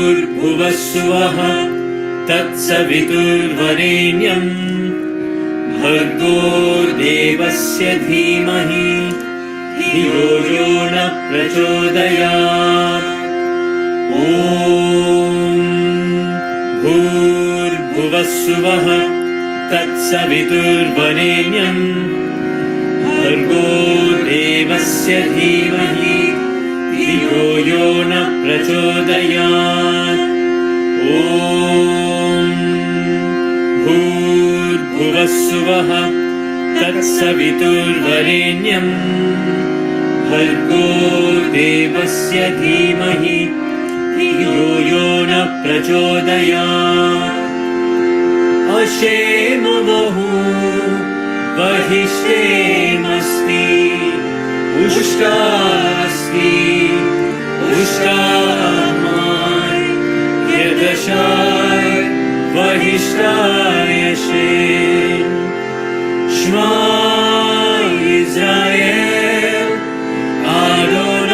भूर्भुवस्सुवः तत्सवितुर्वरेण्यम् भर्गो देवस्य धीमहि धियो यो न प्रचोदयात्। ॐ भूर्भुवस्सुवः तत्सवितुर्वरेण्यम् भर्गो देवस्य धीमहि धियो यो न प्रचोदयात्। ॐ भूर्भुवस्सुवः तत्सवितुर्वरेण्यम् भर्गो देवस्य धीमहि धियो यो न प्रचोदयात्। अशेमवहु वहिष्ठेमस्ति उष्टास्ति उष्टामान् यदशाय वहिष्ठाय Shem. श्मा Israel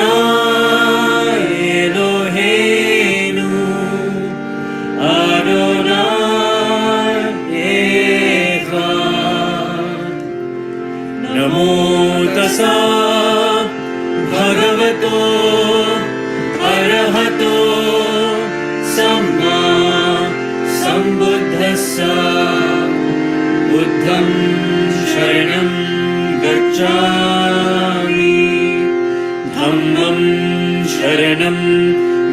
Adonai Eloheinu Adonai Echad. Namo tassa bhagavato arahato samma sambuddhassa. Buddham sharanam gacchami Dhammam sharanam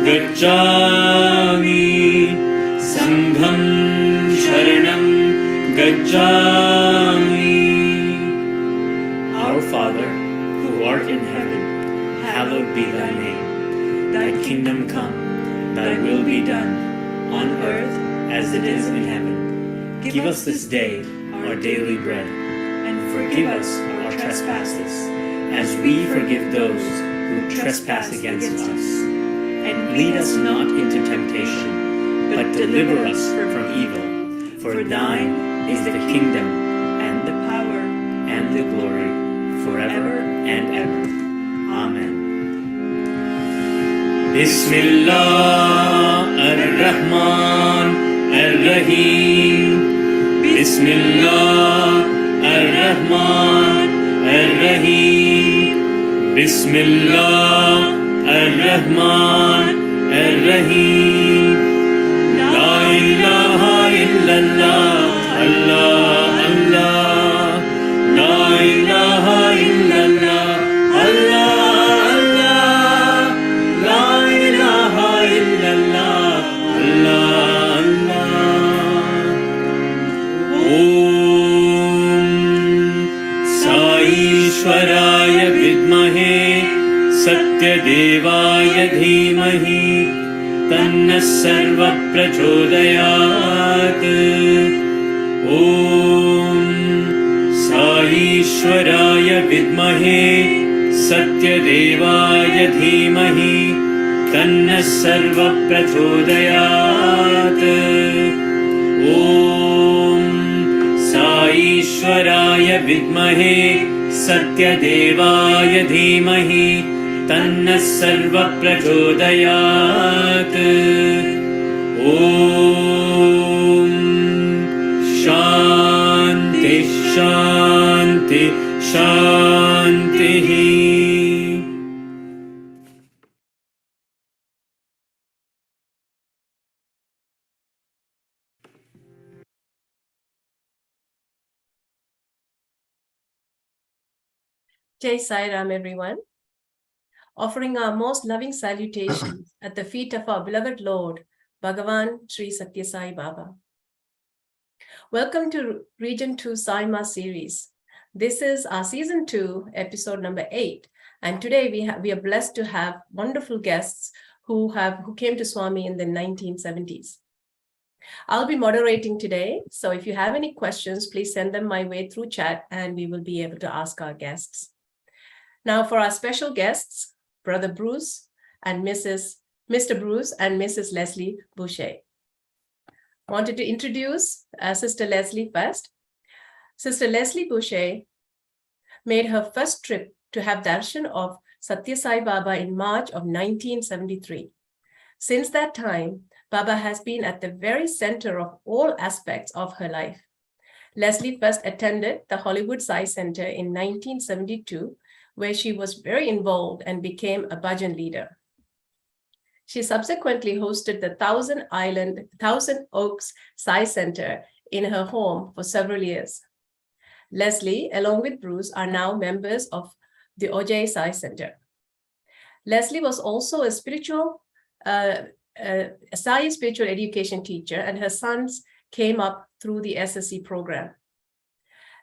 gacchami Sangham sharanam gacchami. Our Father, who art in heaven, hallowed be thy name. Thy kingdom come, thy will be done, on earth as it is in heaven. Give us this day our daily bread, and forgive us our trespasses, as we forgive those who trespass against us. And lead us not into temptation, but deliver us from evil. For thine is the kingdom, and the power, and the glory, forever and ever. Amen. Bismillah ar-Rahman ar-Rahim. Bismillah ar-Rahman ar-Rahim. Bismillah ar-Rahman ar-Rahim. La ilaha illallah, Allah, Allah. La ilaha illallah, Allah, Allah. La ilaha illallah, Allah, Allah. Om Saishwaraya vidmahe Satyadevaya dhimahi Tanna sarva prachodayat. Om Saishwaraya vidmahe Satyadevaya dhimahi Tanna sarva prachodayat. Om Saishwaraya vidmahe Satyadevaya dhimahi Tanna sarva prachodayat. Om Shanti Shanti Shanti. Jai Sai Ram, everyone. Offering our most loving salutations at the feet of our beloved Lord, Bhagavan Sri Satya Sai Baba. Welcome to Region 2 SAIMA series. This is our season 2, episode number 8. And today we are blessed to have wonderful guests who came to Swami in the 1970s. I'll be moderating today. So if you have any questions, please send them my way through chat and we will be able to ask our guests. Now for our special guests, Brother Bruce and Mr. Bruce and Mrs. Leslie Bouche. Wanted to introduce Sister Leslie first. Sister Leslie Bouche made her first trip to have darshan of Satya Sai Baba in March of 1973. Since that time, Baba has been at the very center of all aspects of her life. Leslie first attended the Hollywood Sai Center in 1972, where she was very involved and became a bhajan leader. She subsequently hosted the Thousand Oaks Sai Center in her home for several years. Leslie, along with Bruce, are now members of the Ojai Sai Center. Leslie was also a Sai spiritual education teacher, and her sons came up through the SSC program.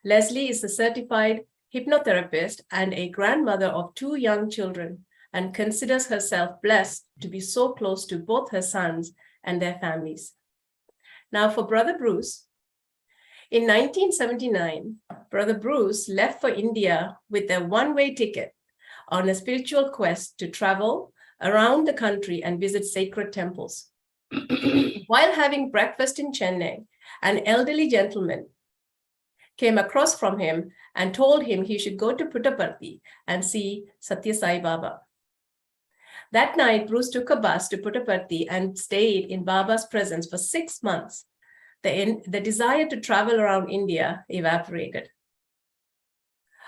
Leslie is a certified hypnotherapist and a grandmother of 2 young children, and considers herself blessed to be so close to both her sons and their families. Now for Brother Bruce. In 1979, Brother Bruce left for India with a one-way ticket on a spiritual quest to travel around the country and visit sacred temples. While having breakfast in Chennai, an elderly gentleman came across from him and told him he should go to Puttaparthi and see Satya Sai Baba. That night, Bruce took a bus to Puttaparthi and stayed in Baba's presence for 6 months. The desire to travel around India evaporated.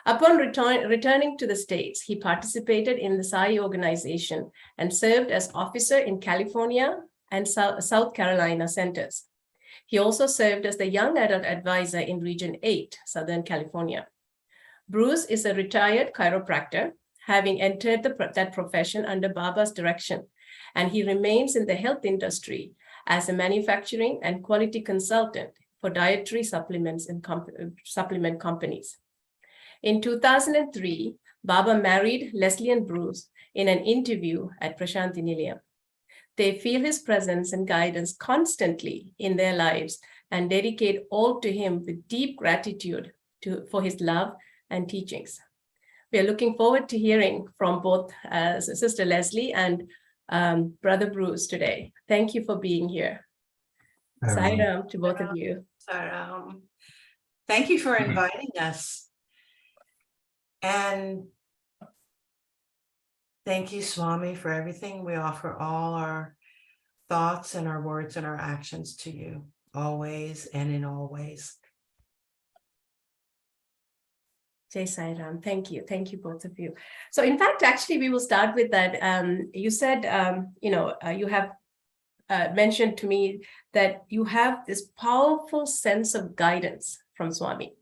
Upon returning to the States, he participated in the Sai organization and served as officer in California and South Carolina centers. He also served as the young adult advisor in Region 8, Southern California. Bruce is a retired chiropractor, having entered that profession under Baba's direction, and he remains in the health industry as a manufacturing and quality consultant for dietary supplements and supplement companies. In 2003, Baba married Leslie and Bruce in an interview at Prashanti Nilayam. They feel his presence and guidance constantly in their lives and dedicate all to him with deep gratitude for his love and teachings. We are looking forward to hearing from both Sister Leslie and Brother Bruce today. Thank you for being here. Sai Ram to both of you. Thank you for inviting us. And thank you, Swami, for everything. We offer all our thoughts and our words and our actions to you, always and in all ways. Jai Sai Ram. Thank you. Thank you, both of you. So in fact, actually, we will start with that. You said, you have mentioned to me that you have this powerful sense of guidance from Swami,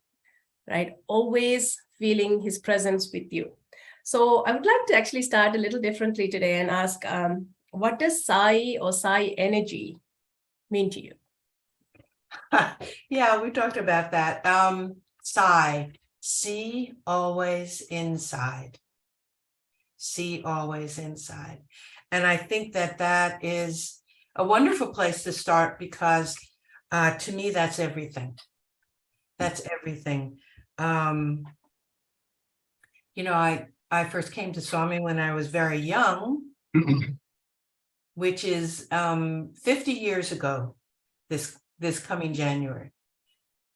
right? Always feeling his presence with you. So I would like to actually start a little differently today and ask, what does Sai or Sai energy mean to you? Yeah, we talked about that. Sai, see always inside. See always inside. And I think that is a wonderful place to start because to me, that's everything. That's everything. I first came to Swami when I was very young, which is 50 years ago, this coming January,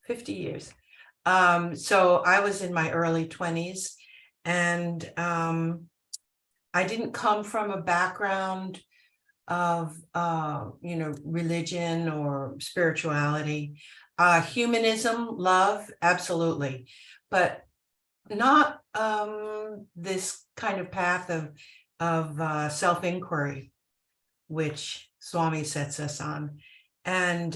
50 years. So I was in my early 20s, and I didn't come from a background of, religion or spirituality. Humanism, love, absolutely. But not this kind of path of self-inquiry, which Swami sets us on. And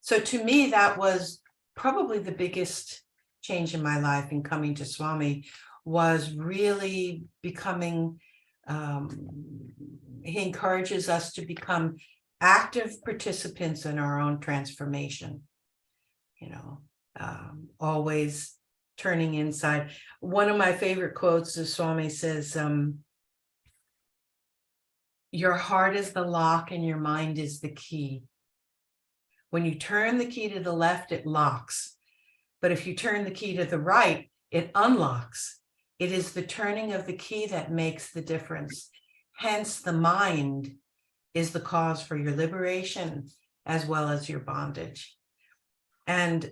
so to me, that was probably the biggest change in my life in coming to Swami was really becoming, he encourages us to become active participants in our own transformation, always turning inside. One of my favorite quotes is Swami says, your heart is the lock and your mind is the key. When you turn the key to the left, it locks. But if you turn the key to the right, it unlocks. It is the turning of the key that makes the difference. Hence, the mind is the cause for your liberation as well as your bondage. And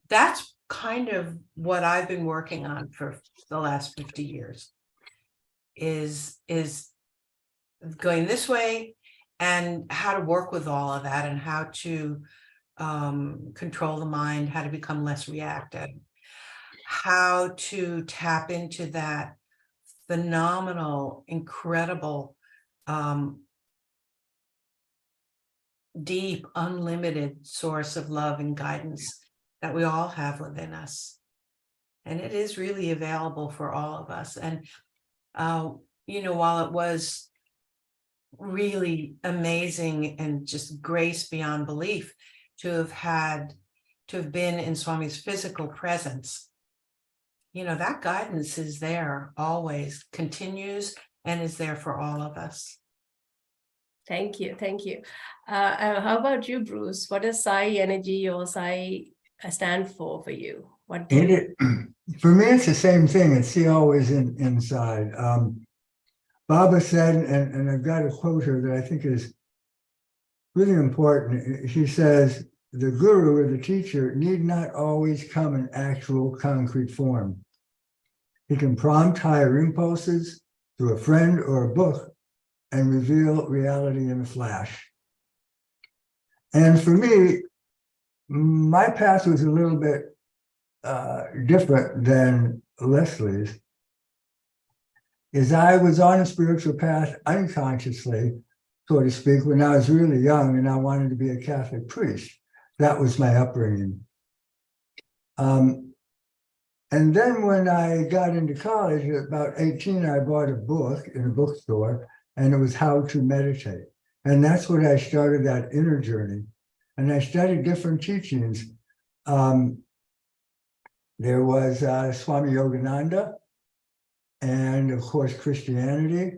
that's kind of what I've been working on for the last 50 years, is going this way and how to work with all of that and how to control the mind, how to become less reactive, how to tap into that phenomenal, incredible, deep, unlimited source of love and guidance that we all have within us. And it is really available for all of us. And, while it was really amazing and just grace beyond belief to have been in Swami's physical presence, that guidance is there always, continues, and is there for all of us. Thank you. Thank you. How about you, Bruce? What does Sai energy or Sai stand for you? What do you... For me, it's the same thing. It's always inside. Baba said, and I've got a quote here that I think is really important. He says, the guru or the teacher need not always come in actual concrete form. He can prompt higher impulses through a friend or a book and reveal reality in a flash. And for me, my path was a little bit different than Leslie's. Is I was on a spiritual path unconsciously, so to speak, when I was really young and I wanted to be a Catholic priest. That was my upbringing. And then when I got into college, at about 18, I bought a book in a bookstore, and it was How to Meditate. And that's when I started that inner journey. And I studied different teachings. There was Swami Yogananda, and of course, Christianity,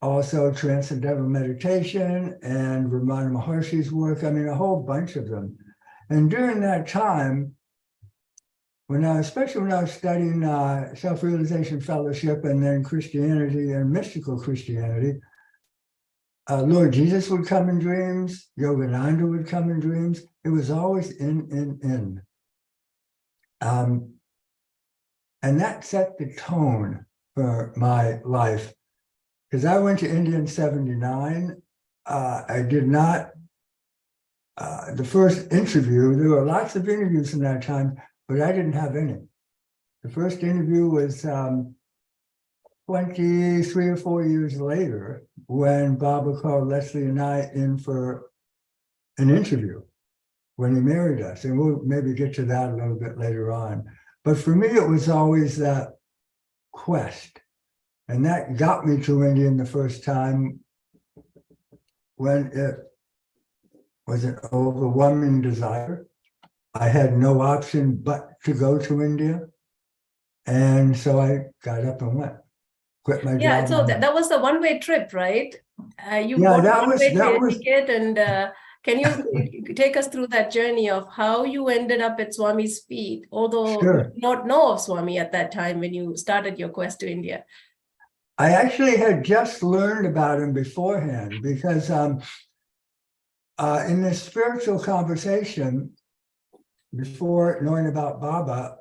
also Transcendental Meditation and Ramana Maharshi's work. I mean, a whole bunch of them. And during that time, especially when I was studying Self-Realization Fellowship and then Christianity and mystical Christianity, Lord Jesus would come in dreams, Yogananda would come in dreams. It was always in. And that set the tone for my life. Because I went to India in 79. I did not, the first interview, there were lots of interviews in that time, but I didn't have any. The first interview was 23 or 4 years later, when Baba called Leslie and I in for an interview when he married us. And we'll maybe get to that a little bit later on. But for me, it was always that quest. And that got me to India the first time when it was an overwhelming desire. I had no option but to go to India. And so I got up and went, quit my job. Yeah, so that was the one-way trip, right? You yeah, bought that one-way was ticket, and can you take us through that journey of how you ended up at Swami's feet, although Sure. you did not know of Swami at that time when you started your quest to India? I actually had just learned about him beforehand, because in this spiritual conversation, before knowing about Baba,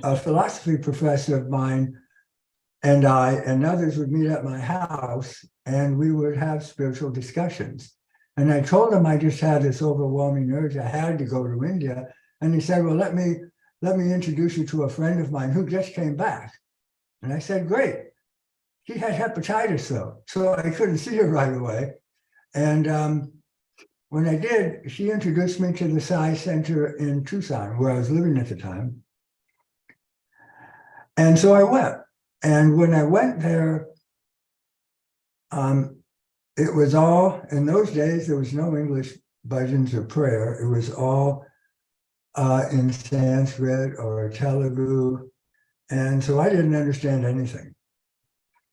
a philosophy professor of mine and I and others would meet at my house, and we would have spiritual discussions. And I told him I just had this overwhelming urge. I had to go to India. And he said, well, let me introduce you to a friend of mine who just came back. And I said, great. She had hepatitis though, so I couldn't see her right away. And when I did, she introduced me to the Sai Center in Tucson, where I was living at the time. And so I went. And when I went there, it was all, in those days, there was no English bhajans or prayer. It was all in Sanskrit or Telugu. And so I didn't understand anything,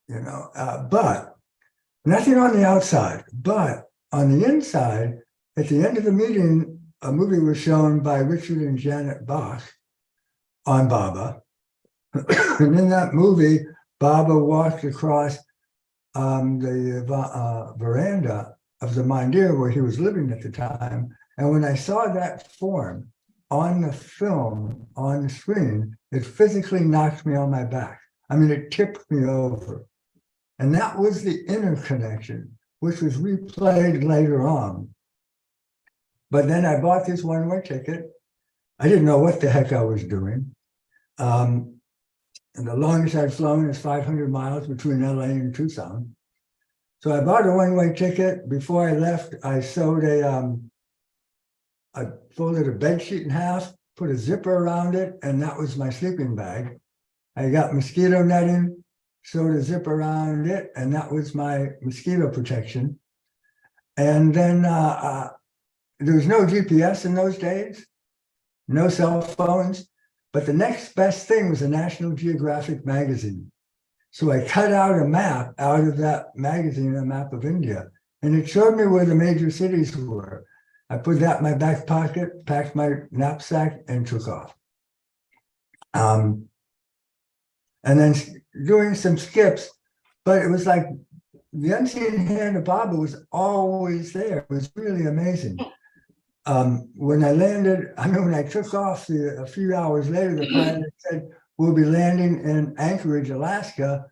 but nothing on the outside. But on the inside, at the end of the meeting, a movie was shown by Richard and Janet Bach on Baba. And in that movie, Baba walked across the veranda of the mandir where he was living at the time. And when I saw that form on the film, on the screen, it physically knocked me on my back. I mean, it tipped me over. And that was the inner connection, which was replayed later on. But then I bought this one-way ticket. I didn't know what the heck I was doing. And the longest I'd flown is 500 miles between LA and Tucson. So I bought a one-way ticket. Before I left, I sewed I folded a bed sheet in half, put a zipper around it, and that was my sleeping bag. I got mosquito netting, sewed a zipper around it, and that was my mosquito protection. And then there was no GPS in those days, no cell phones, but the next best thing was a National Geographic magazine. So I cut out a map out of that magazine, a map of India, and it showed me where the major cities were. I put that in my back pocket, packed my knapsack, and took off. And then doing some skips, but it was like the unseen hand of Baba was always there. It was really amazing. When I landed, when I took off, a few hours later, the pilot said, we'll be landing in Anchorage, Alaska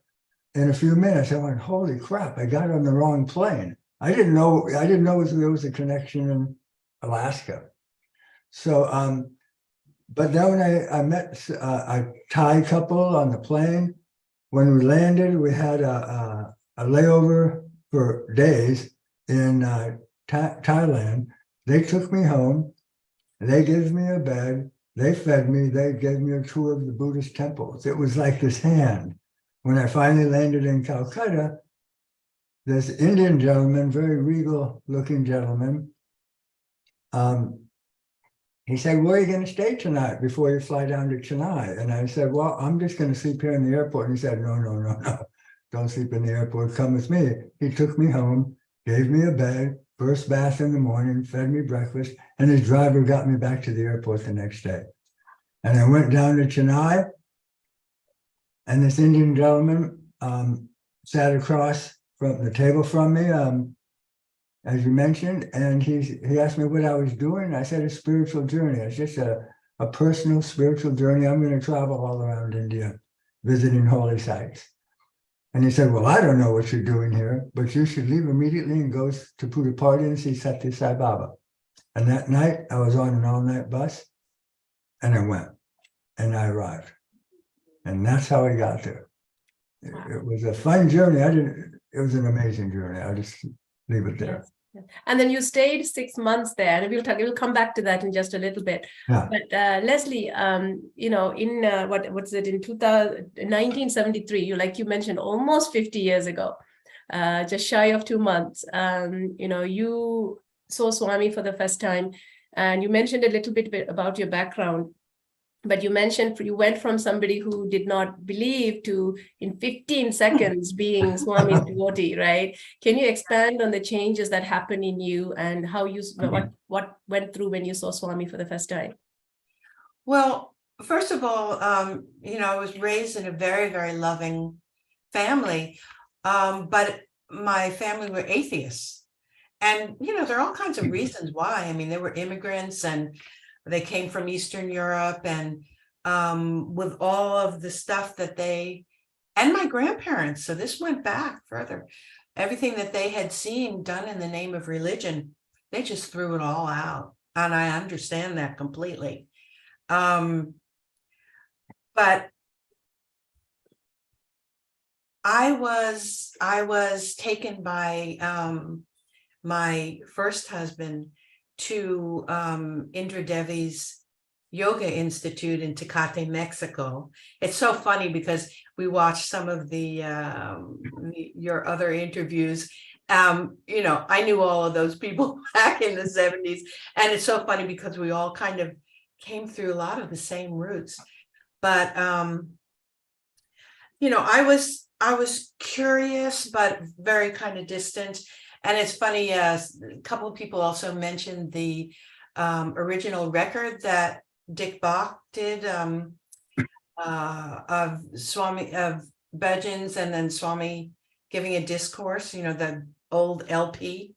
in a few minutes. I went, holy crap, I got on the wrong plane. I didn't know there was a connection in Alaska. So, but then when I met a Thai couple on the plane, when we landed, we had a layover for days in Thailand. They took me home, they gave me a bed, they fed me, they gave me a tour of the Buddhist temples. It was like this hand. When I finally landed in Calcutta, this Indian gentleman, very regal looking gentleman, he said, where are you going to stay tonight before you fly down to Chennai? And I said, well, I'm just going to sleep here in the airport. And he said, no, don't sleep in the airport, come with me. He took me home, gave me a bed, first bath in the morning, fed me breakfast, and his driver got me back to the airport the next day. And I went down to Chennai, and this Indian gentleman sat across from the table from me, as you mentioned, and he asked me what I was doing. I said a spiritual journey. It's just a personal spiritual journey. I'm going to travel all around India, visiting holy sites. And he said, well, I don't know what you're doing here, but you should leave immediately and go to Puttaparthi and see Satya Sai Baba. And that night, I was on an all-night bus, and I went, and I arrived. And that's how I got there. It was a fun journey. It was an amazing journey. I'll just leave it there. Yes. And then you stayed 6 months there, and we'll come back to that in just a little bit. Yeah. But Leslie, in what's it, in 1973, you mentioned, almost 50 years ago, just shy of 2 months, you saw Swami for the first time, and you mentioned a little bit about your background. But you mentioned you went from somebody who did not believe to, in 15 seconds, being Swami's devotee, right? Can you expand on the changes that happened in you and how you, what went through when you saw Swami for the first time? Well, first of all, I was raised in a very, very loving family, but my family were atheists. And, there are all kinds of reasons why. I mean, they were immigrants and they came from Eastern Europe, and with all of the stuff that and my grandparents, so this went back further, everything that they had seen done in the name of religion, they just threw it all out. And I understand that completely. But I was taken by my first husband to Indra Devi's Yoga Institute in Tecate, Mexico. It's so funny because we watched some of your other interviews. You know, I knew all of those people back in the 70s. And it's so funny because we all kind of came through a lot of the same routes. But you know, I was curious, but very kind of distant. And it's funny, a couple of people also mentioned the original record that Dick Bach did of Swami, of bhajans, and then Swami giving a discourse, you know, the old LP.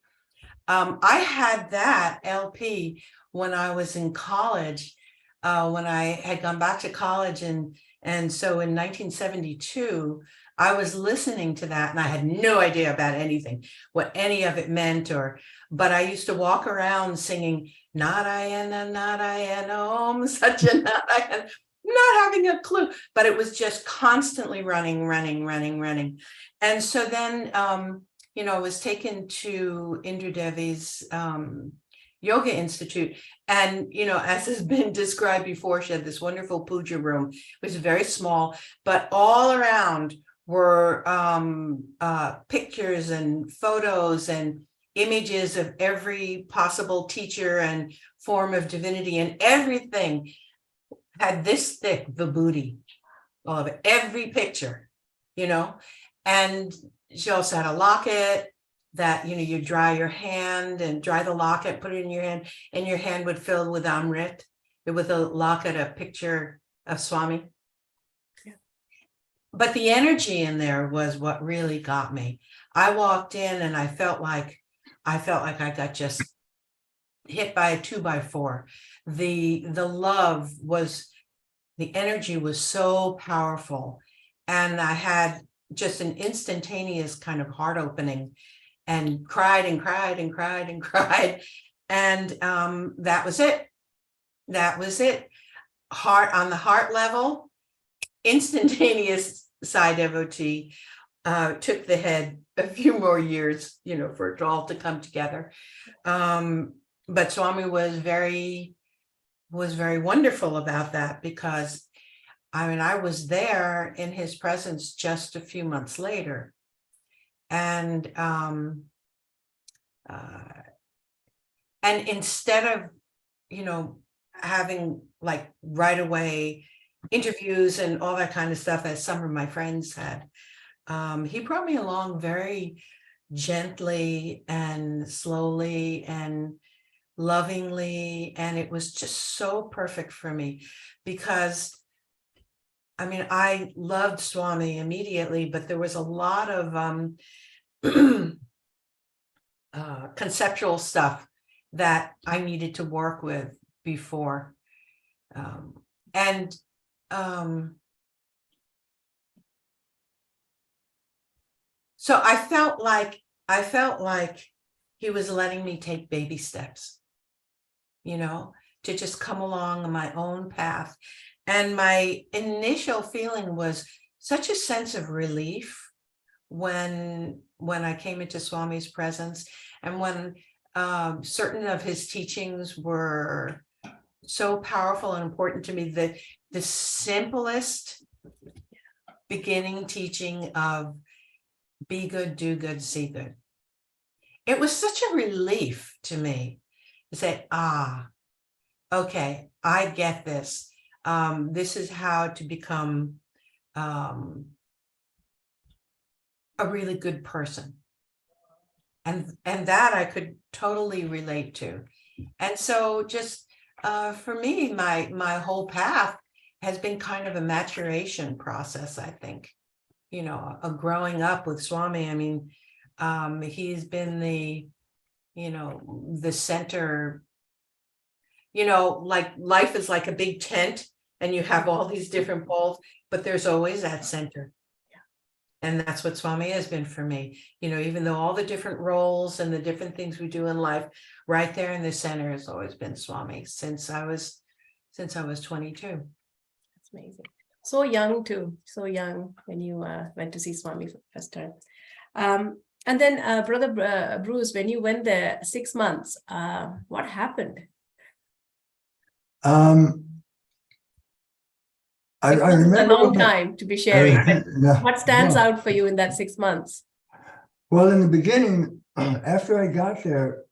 I had that LP when I was in college, when I had gone back to college, and so in 1972, I was listening to that, and I had no idea about anything, what any of it meant, but I used to walk around singing Narayana, Narayana, Om, such a Narayana, not having a clue, but it was just constantly running. And so then, you know, I was taken to Indra Devi's Yoga Institute. And, you know, as has been described before, she had this wonderful puja room. It was very small, but all around were pictures and photos and images of every possible teacher and form of divinity, and everything had this thick vibhuti, all of it, every picture, you know. And she also had a locket that, you know, you dry your hand and dry the locket, put it in your hand, and your hand would fill with Amrit, with a locket, a picture of Swami. Yeah. But the energy in there was what really got me. I walked in and I felt like I got just hit by a 2x4. The love was, the energy was so powerful. And I had just an instantaneous kind of heart opening, and cried. And that was it. Heart, on the heart level, instantaneous Sai devotee. Took the head a few more years, you know, for it all to come together. But Swami was very wonderful about that, because I mean, I was there in his presence just a few months later. And instead of, you know, having like right away interviews and all that kind of stuff, as some of my friends had, he brought me along very gently and slowly and lovingly. And it was just so perfect for me, because I mean, I loved Swami immediately, but there was a lot of conceptual stuff that I needed to work with before. So I felt like he was letting me take baby steps, you know, to just come along on my own path. And my initial feeling was such a sense of relief when I came into Swami's presence, and when certain of his teachings were so powerful and important to me. The simplest beginning teaching of be good, do good, see good. It was such a relief to me to say, okay, I get this. This is how to become a really good person. And that I could totally relate to. And so just for me, my whole path has been kind of a maturation process, I think, you know, of growing up with Swami. I mean, he's been the center, you know, like life is like a big tent and you have all these different poles, but there's always that center. And that's what Swami has been for me. You know, even though all the different roles and the different things we do in life, right there in the center has always been Swami since I was 22. That's amazing. So young too. So young when you went to see Swami for the first time. And then, Brother Bruce, when you went there 6 months, what happened? I Because it's a remember long time to be sharing. But what stands no. out for you in that 6 months? Well, in the beginning, after I got there,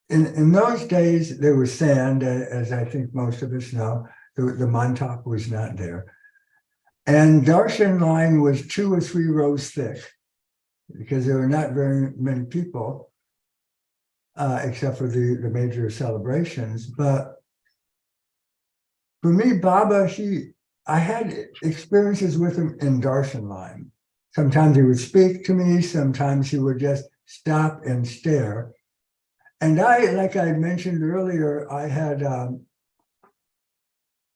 in those days, there was sand, as I think most of us know. The Montauk was not there. And Darshan line was 2 or 3 rows thick because there were not very many people, except for the major celebrations. But for me, Baba, I had experiences with him in Darshan line. Sometimes he would speak to me, sometimes he would just stop and stare. And like I mentioned earlier, I had,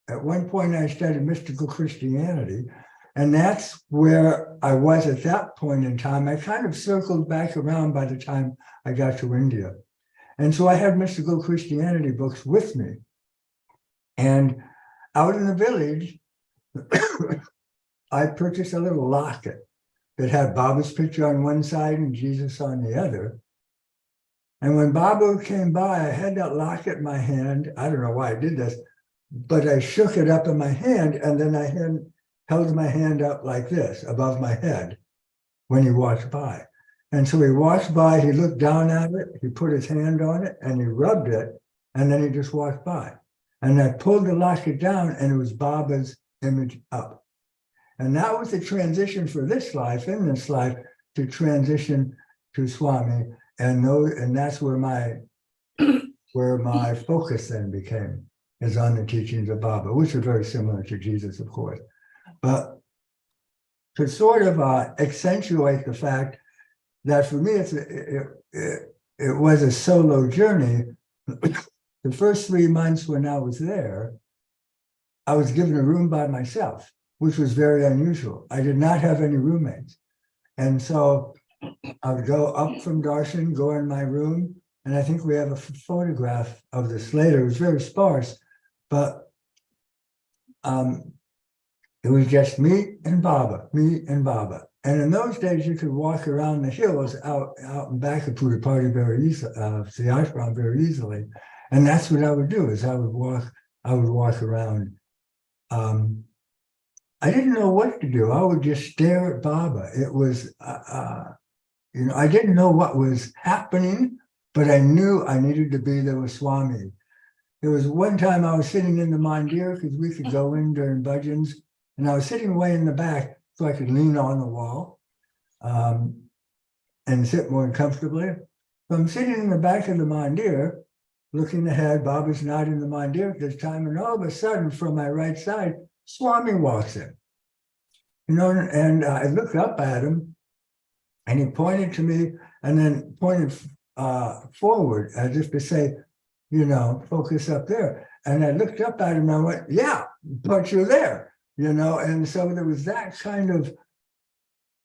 at one point I studied mystical Christianity, and that's where I was at that point in time. I kind of circled back around by the time I got to India. And so I had mystical Christianity books with me. And out in the village, I purchased a little locket that had Baba's picture on one side and Jesus on the other. And when Baba came by, I had that locket in my hand. I don't know why I did this, but I shook it up in my hand, and then I held my hand up like this above my head when he walked by. And so he walked by, he looked down at it, he put his hand on it, and he rubbed it, and then he just walked by. And I pulled the locket down, and it was Baba's image up. And that was the transition for this life, in this life, to transition to Swami. And that's where my focus then became, is on the teachings of Baba, which are very similar to Jesus, of course. But to sort of accentuate the fact that for me, it was a solo journey. The first 3 months when I was there, I was given a room by myself, which was very unusual. I did not have any roommates. And so I would go up from Darshan, go in my room, and I think we have a photograph of this later. It was very sparse, but it was just me and Baba. And in those days, you could walk around the hills out and back of Pudapati very easily, the ashram very easily. And that's what I would do, is I would walk around. I didn't know what to do. I would just stare at Baba. It was, I didn't know what was happening, but I knew I needed to be there with Swami. There was one time I was sitting in the mandir, because we could go in during bhajans, and I was sitting way in the back so I could lean on the wall and sit more comfortably. So I'm sitting in the back of the mandir, looking ahead. Baba's not in the mandir at this time, and all of a sudden, from my right side, Swami walks in. And I looked up at him, and he pointed to me, and then pointed forward as if to say, focus up there. And I looked up at him and I went, yeah, but you're there, and so there was that kind of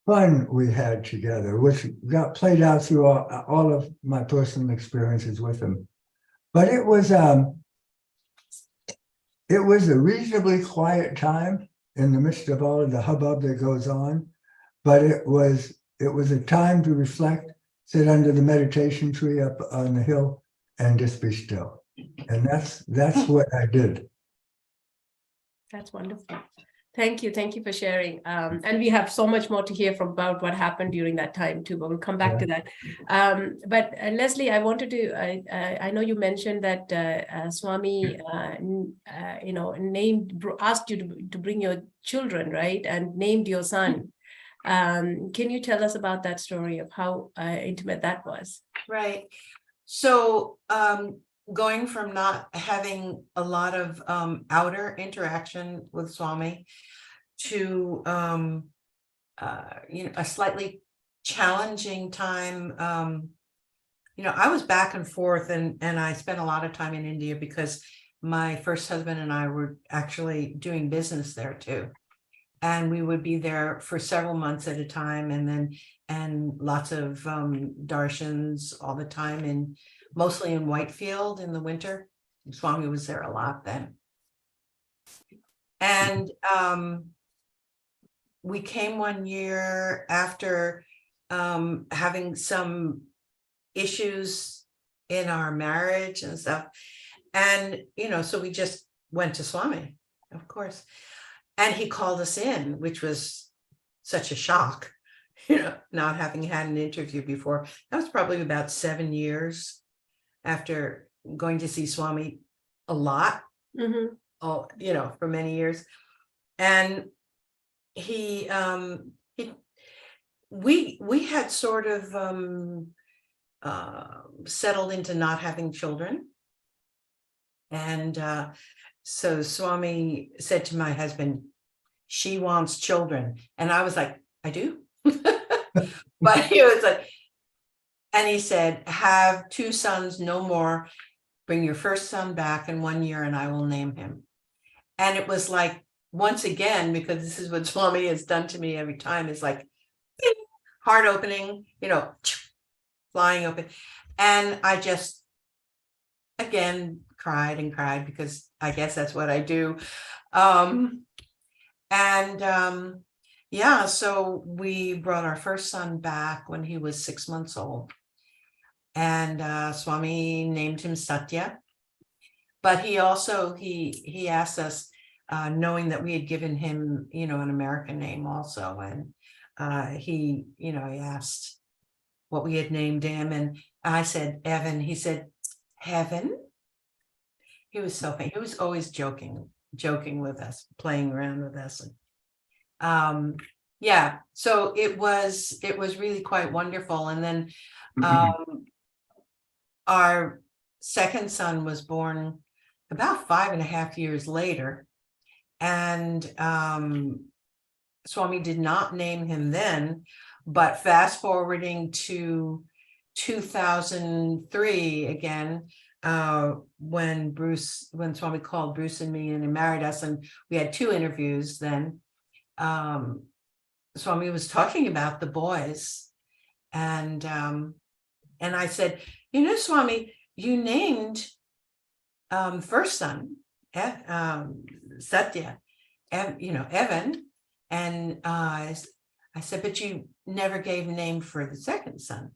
fun we had together, which got played out through all of my personal experiences with him. But it was a reasonably quiet time in the midst of all of the hubbub that goes on, but it was a time to reflect, sit under the meditation tree up on the hill, and just be still. And that's what I did. That's wonderful. Thank you for sharing. And we have so much more to hear about what happened during that time too, but we'll come back to that. But Leslie, I wanted to, I know you mentioned that Swami, asked you to bring your children, right? And named your son. Can you tell us about that story of how intimate that was? Right. So going from not having a lot of outer interaction with Swami to a slightly challenging time. I was back and forth, and I spent a lot of time in India because my first husband and I were actually doing business there too. And we would be there for several months at a time, and lots of darshans all the time, and mostly in Whitefield in the winter. Swami was there a lot then. And we came one year after having some issues in our marriage and stuff. And, so we just went to Swami, of course. And he called us in, which was such a shock, not having had an interview before. That was probably about 7 years after going to see Swami a lot, Mhm. for many years. And we had sort of settled into not having children. And so Swami said to my husband, she wants children. And I was like, I do. But he was like, and he said, have 2 sons, no more. Bring your first son back in 1 year and I will name him. And it was like, once again, because this is what Swami has done to me every time, is like heart opening, flying open. And I just, again, cried and cried, because I guess that's what I do. Yeah, so we brought our first son back when he was 6 months old. And Swami named him Satya. But he also, he asked us, knowing that we had given him, an American name also. And he asked what we had named him. And I said, Evan. He said, Heaven? He was so funny. He was always joking with us, playing around with us. Yeah, so it was really quite wonderful. And then our second son was born about 5.5 years later. And Swami did not name him then, but fast forwarding to 2003 again, when Swami called Bruce and me and he married us, and we had 2 interviews then. Swami was talking about the boys, and I said, Swami, you named first son Satya, Evan, and I said, but you never gave a name for the second son.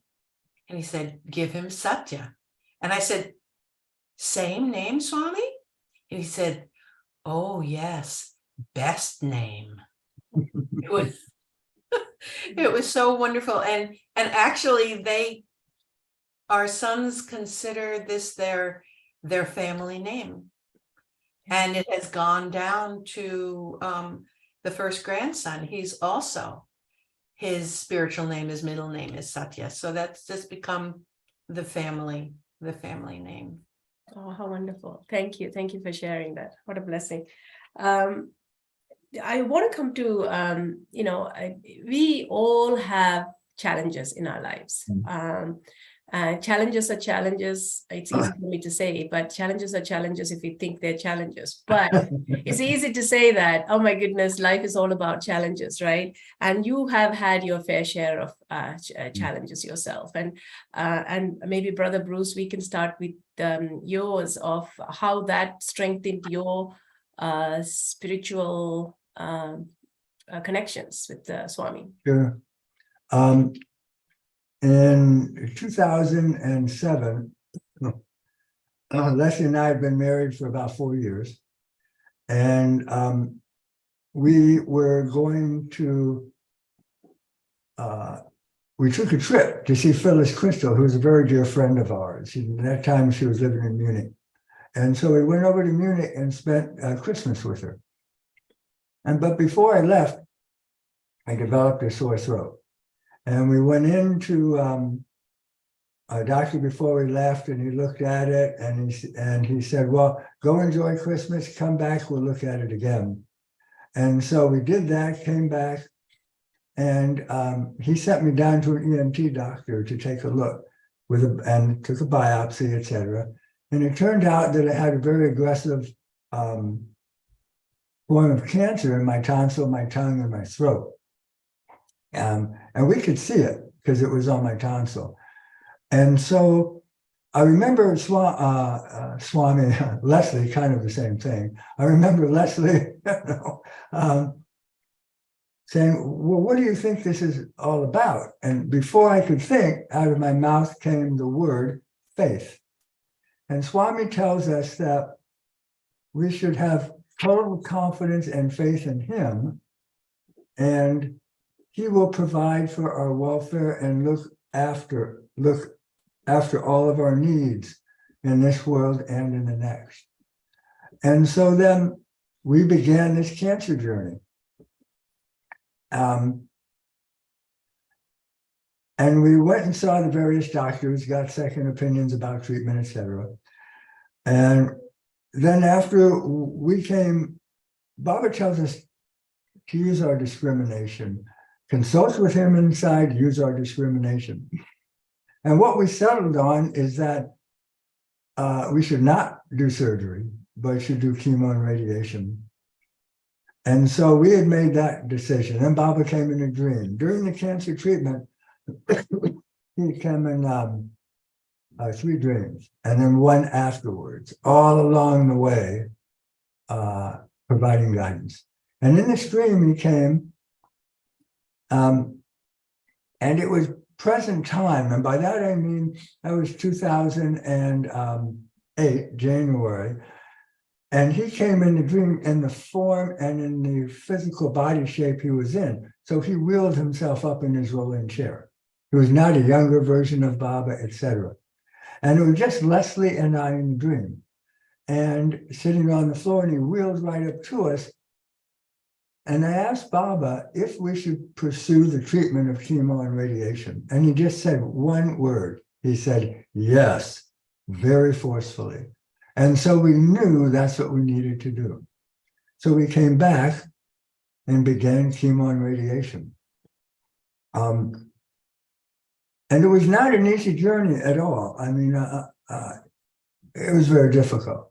And he said, give him Satya. And I said, same name, Swami? And he said, oh yes, best name. It was so wonderful. And actually our sons consider this their family name. And it has gone down to the first grandson. He's also, his spiritual name, his middle name is Satya. So that's just become the family name. Oh, how wonderful. Thank you. Thank you for sharing that. What a blessing. I want to come to, we all have challenges in our lives. Challenges are challenges. It's easy for me to say, but challenges are challenges if we think they're challenges. But it's easy to say that, oh my goodness, life is all about challenges, right? And you have had your fair share of challenges yourself. And maybe Brother Bruce, we can start with yours, of how that strengthened your spiritual connections with Swami. Sure. In 2007, Leslie and I had been married for about 4 years, and we were going to, we took a trip to see Phyllis Crystal, who was a very dear friend of ours. At that time, she was living in Munich. And so we went over to Munich and spent Christmas with her. But before I left, I developed a sore throat. And we went into a doctor before we left, and he looked at it, and he said, well, go enjoy Christmas, come back, we'll look at it again. And so we did that, came back, and he sent me down to an ENT doctor to take a look and took a biopsy, etc. And it turned out that I had a very aggressive form of cancer in my tonsil, my tongue, and my throat. And we could see it because it was on my tonsil. And so I remember Swami, Leslie, kind of the same thing. I remember Leslie saying, well, what do you think this is all about? And before I could think, out of my mouth came the word faith. And Swami tells us that we should have total confidence and faith in him, and he will provide for our welfare and look after all of our needs in this world and in the next. And so then we began this cancer journey. And we went and saw the various doctors, got second opinions about treatment, etc. And then after we came, Baba tells us to use our discrimination, consult with him inside, use our discrimination. And what we settled on is that we should not do surgery, but should do chemo and radiation. And so we had made that decision. Then Baba came in a dream. During the cancer treatment, he came in 3 dreams, and then 1 afterwards, all along the way, providing guidance. And in this dream, he came, and it was present time. And by that, I mean, that was 2008, January. And he came in the dream in the form and in the physical body shape he was in. So he wheeled himself up in his rolling chair. He was not a younger version of Baba, etc. And it was just Leslie and I in the dream, and sitting on the floor, and he wheeled right up to us. And I asked Baba if we should pursue the treatment of chemo and radiation. And he just said 1 word. He said, yes, very forcefully. And so we knew that's what we needed to do. So we came back and began chemo and radiation. And it was not an easy journey at all. I mean, it was very difficult.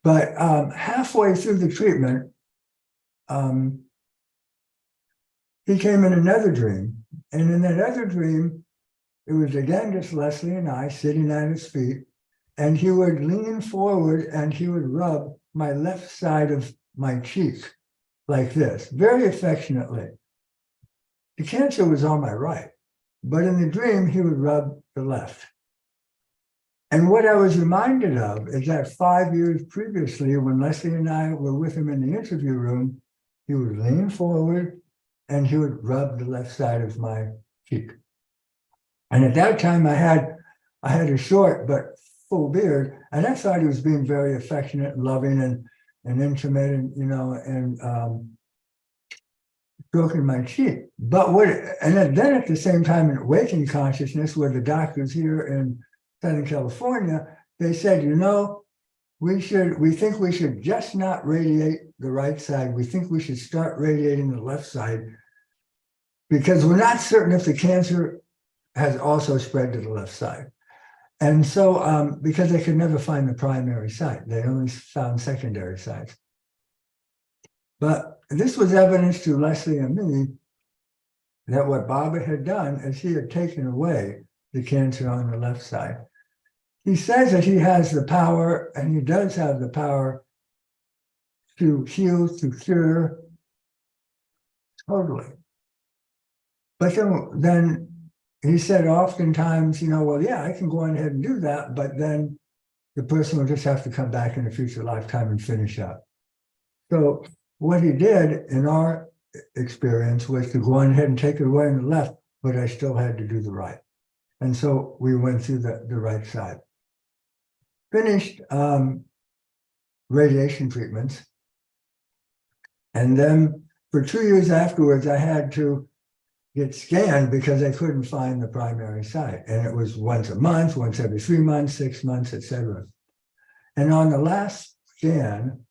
But halfway through the treatment, he came in another dream. And in that other dream, it was again just Leslie and I sitting at his feet. And he would lean forward and he would rub my left side of my cheek like this, very affectionately. The cancer was on my right, but in the dream, he would rub the left. And what I was reminded of is that 5 years previously, when Leslie and I were with him in the interview room, he would lean forward and he would rub the left side of my cheek. And at that time, I had a short but full beard, and I thought he was being very affectionate and loving and intimate, and stroking my cheek. But then at the same time, in waking consciousness, where the doctors here in Southern California, they said, we think we should just not radiate the right side. We think we should start radiating the left side, because we're not certain if the cancer has also spread to the left side. And so, because they could never find the primary site, they only found secondary sites. But this was evidence to Leslie and me that what Baba had done is he had taken away the cancer on the left side. He says that he has the power, and he does have the power, to heal, to cure, totally. But then he said oftentimes, well, yeah, I can go on ahead and do that, but then the person will just have to come back in a future lifetime and finish up. So what he did in our experience was to go on ahead and take it away on the left, but I still had to do the right. And so we went through the right side. Finished radiation treatments. And then for 2 years afterwards, I had to get scanned because I couldn't find the primary site. And it was once a month, once every 3 months, 6 months, etc. And on the last scan,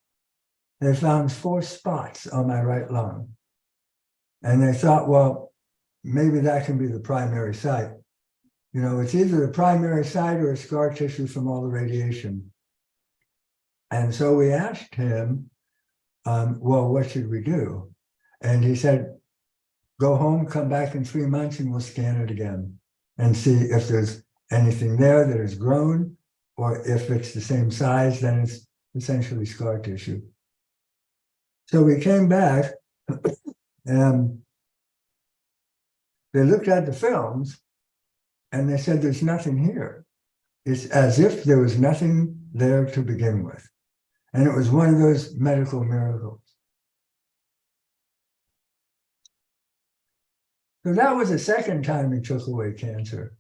they found 4 spots on my right lung. And they thought, well, maybe that can be the primary site. It's either the primary site or a scar tissue from all the radiation. And so we asked him, well, what should we do? And he said, go home, come back in 3 months, and we'll scan it again and see if there's anything there that has grown, or if it's the same size, then it's essentially scar tissue. So we came back, and they looked at the films and they said, there's nothing here. It's as if there was nothing there to begin with. And it was one of those medical miracles. So that was the second time he took away cancer.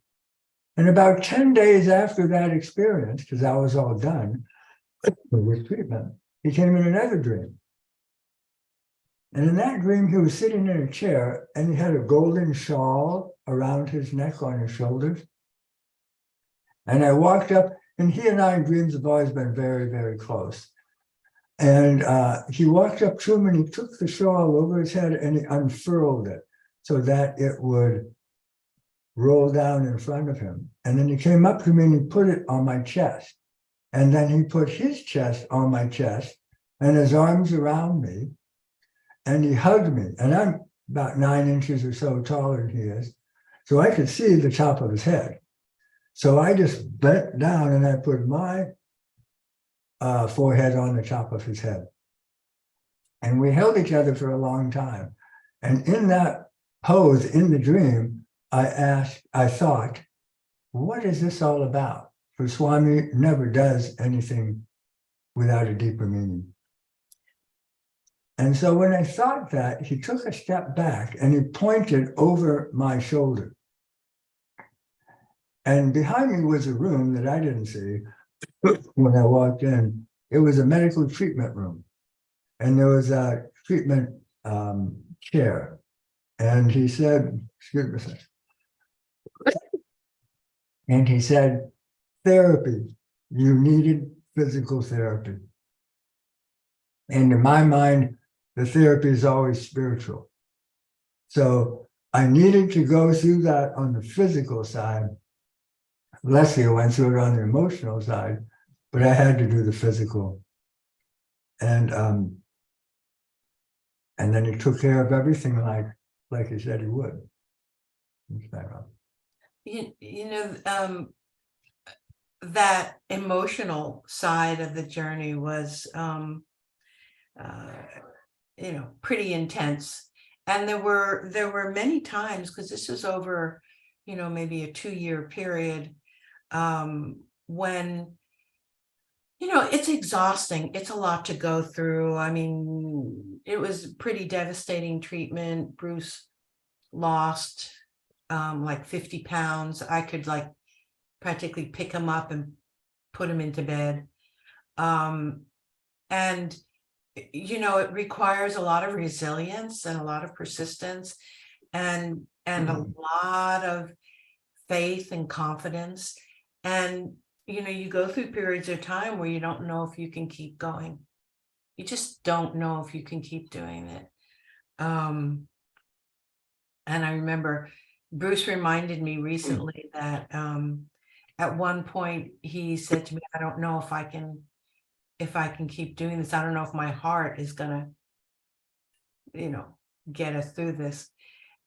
And about 10 days after that experience, because that was all done with treatment, he came in another dream. And in that dream, he was sitting in a chair and he had a golden shawl around his neck on his shoulders. And I walked up, and he and I in dreams have always been very, very close. And he walked up to him and he took the shawl over his head and he unfurled it so that it would roll down in front of him. And then he came up to me and he put it on my chest. And then he put his chest on my chest and his arms around me. And he hugged me. And I'm about 9 inches or so taller than he is. So I could see the top of his head. So I just bent down and I put my forehead on the top of his head. And we held each other for a long time. And in that pose, in the dream, I thought, what is this all about? For Swami never does anything without a deeper meaning. And so when I thought that, he took a step back and he pointed over my shoulder. And behind me was a room that I didn't see when I walked in. It was a medical treatment room. And there was a treatment chair. And he said, excuse me a second. And he said, therapy, you needed physical therapy. And in my mind, the therapy is always spiritual. So I needed to go through that on the physical side. Leslie went through it on the emotional side, but I had to do the physical. And then he took care of everything like he said he would. That emotional side of the journey was pretty intense. And there were many times, because this was over maybe a 2-year period, when it's exhausting. It's a lot to go through. I mean, it was pretty devastating treatment. Bruce lost like 50 pounds. I could practically pick him up and put him into bed. And it requires a lot of resilience and a lot of persistence and a lot of faith and confidence. And you go through periods of time where you don't know if you can keep going. You just don't know if you can keep doing it. And I remember Bruce reminded me recently that at one point he said to me, I don't know if I can keep doing this. I don't know if my heart is gonna, get us through this.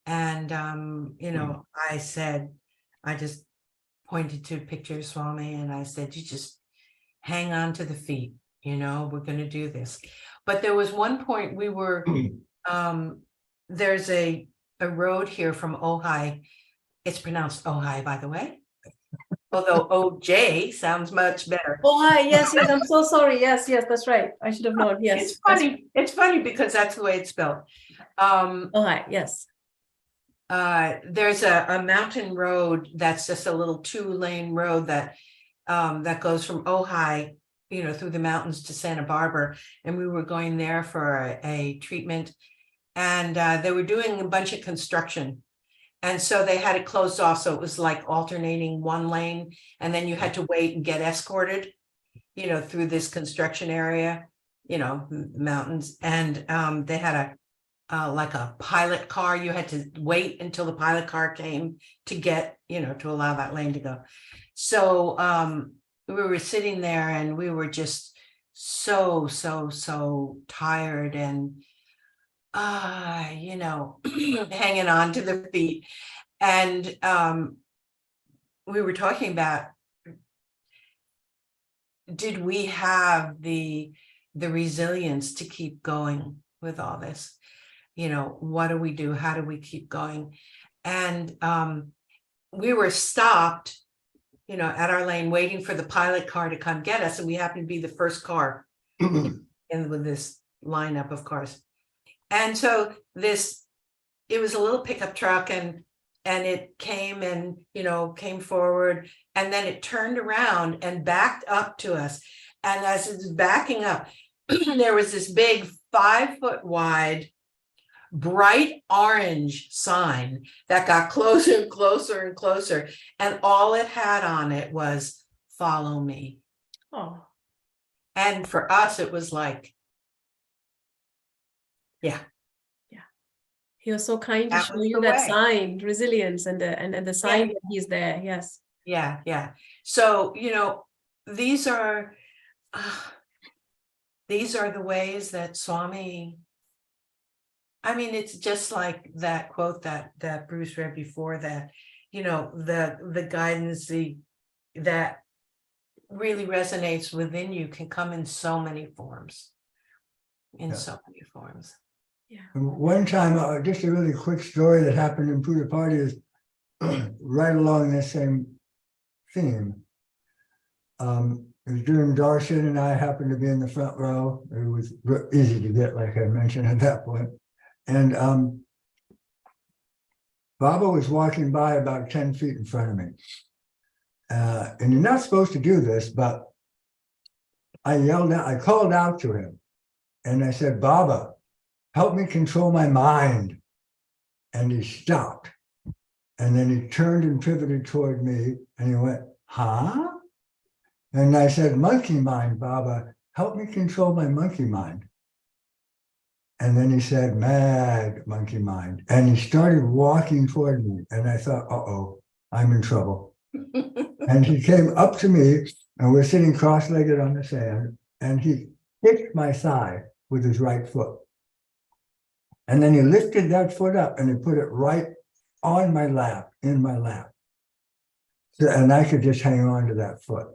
And I said, I just pointed to a picture of Swami and I said, you just hang on to the feet, we're gonna do this. But there was one point we were, there's a road here from Ojai. It's pronounced Ojai, by the way. Although OJ sounds much better. Ojai, yes, I'm so sorry. Yes, that's right. I should have known. Yes. It's funny because that's the way it's spelled. Ojai, yes. There's a mountain road that's just a little 2-lane road that goes from Ojai, through the mountains to Santa Barbara. And we were going there for a treatment. And they were doing a bunch of construction. And so they had it closed off. So it was like alternating 1 lane. And then you had to wait and get escorted, through this construction area, mountains. And they had a pilot car. You had to wait until the pilot car came to get, to allow that lane to go. So we were sitting there and we were just so tired and hanging on to the feet. And we were talking about, did we have the resilience to keep going with all this? What do we do? How do we keep going? And we were stopped, at our lane waiting for the pilot car to come get us. And we happened to be the first car in with this lineup of cars. And so it was a little pickup truck, and it came and, came forward, and then it turned around and backed up to us. And as it was backing up, there was this big 5-foot wide, bright orange sign that got closer and closer and closer. And all it had on it was "Follow me." Oh, And for us, it was like, yeah. he was so kind to That show was you the that way. sign, resilience, and the sign that he's there. Yes. Yeah. So, these are the ways that Swami, I mean, it's just like that quote that Bruce read before, that, the guidance, that really resonates within you can come in so many forms. Yeah. So many forms. Yeah. One time, just a really quick story that happened in Buddha Party is right along this same theme. It was during darshan, and I happened to be in the front row. It was easy to get, like I mentioned at that point. And Baba was walking by about 10 feet in front of me. And you're not supposed to do this, but I yelled out, I called out to him, and I said, "Baba, help me control my mind." And he stopped. And then he turned and pivoted toward me, and he went, "Huh?" And I said, "Monkey mind, Baba, help me control my monkey mind." And then he said, "Mad monkey mind." And he started walking toward me. And I thought, uh-oh, I'm in trouble. And he came up to me, and we're sitting cross-legged on the sand, and he kicked my thigh with his right foot. And then he lifted that foot up and he put it right on my lap, in my lap. So, and I could just hang on to that foot.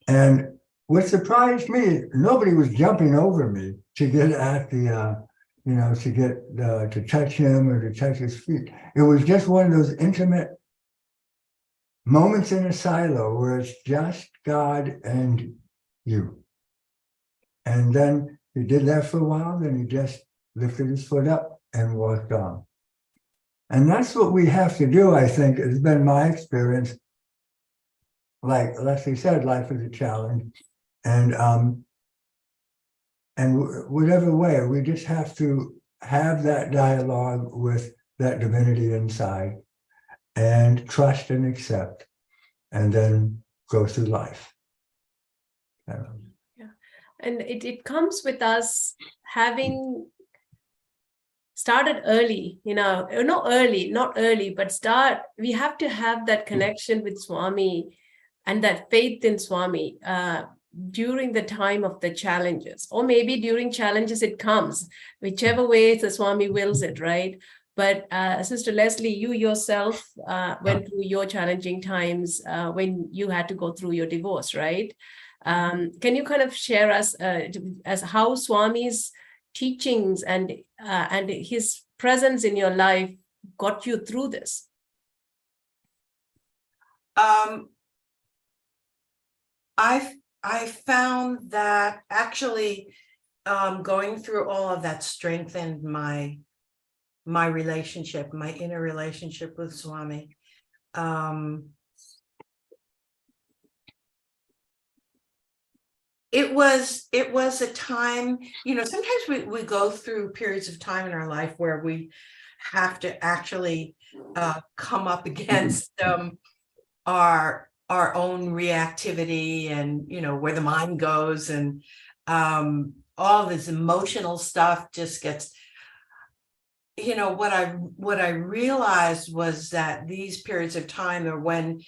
And what surprised me, nobody was jumping over me to get at the, to touch him or to touch his feet. It was just one of those intimate moments in a silo where it's just God and you. And then he did that for a while, then he just lifted his foot up and walked on. And that's what we have to do, I think. It's been my experience. Like Leslie said, life is a challenge. And whatever way, we just have to have that dialogue with that divinity inside and trust and accept, and then go through life. Yeah. And it comes with us having started early, not early, but we have to have that connection with Swami and that faith in Swami during the time of the challenges, or maybe during challenges it comes, whichever way the Swami wills it, right? But Sister Leslie, you yourself went through your challenging times when you had to go through your divorce, right? Can you kind of share us as how Swami's teachings and his presence in your life got you through this? I found that actually going through all of that strengthened my relationship, my inner relationship with Swami. It was a time, sometimes we go through periods of time in our life where we have to actually come up against our own reactivity and, where the mind goes, and all this emotional stuff just gets, what I realized was that these periods of time are when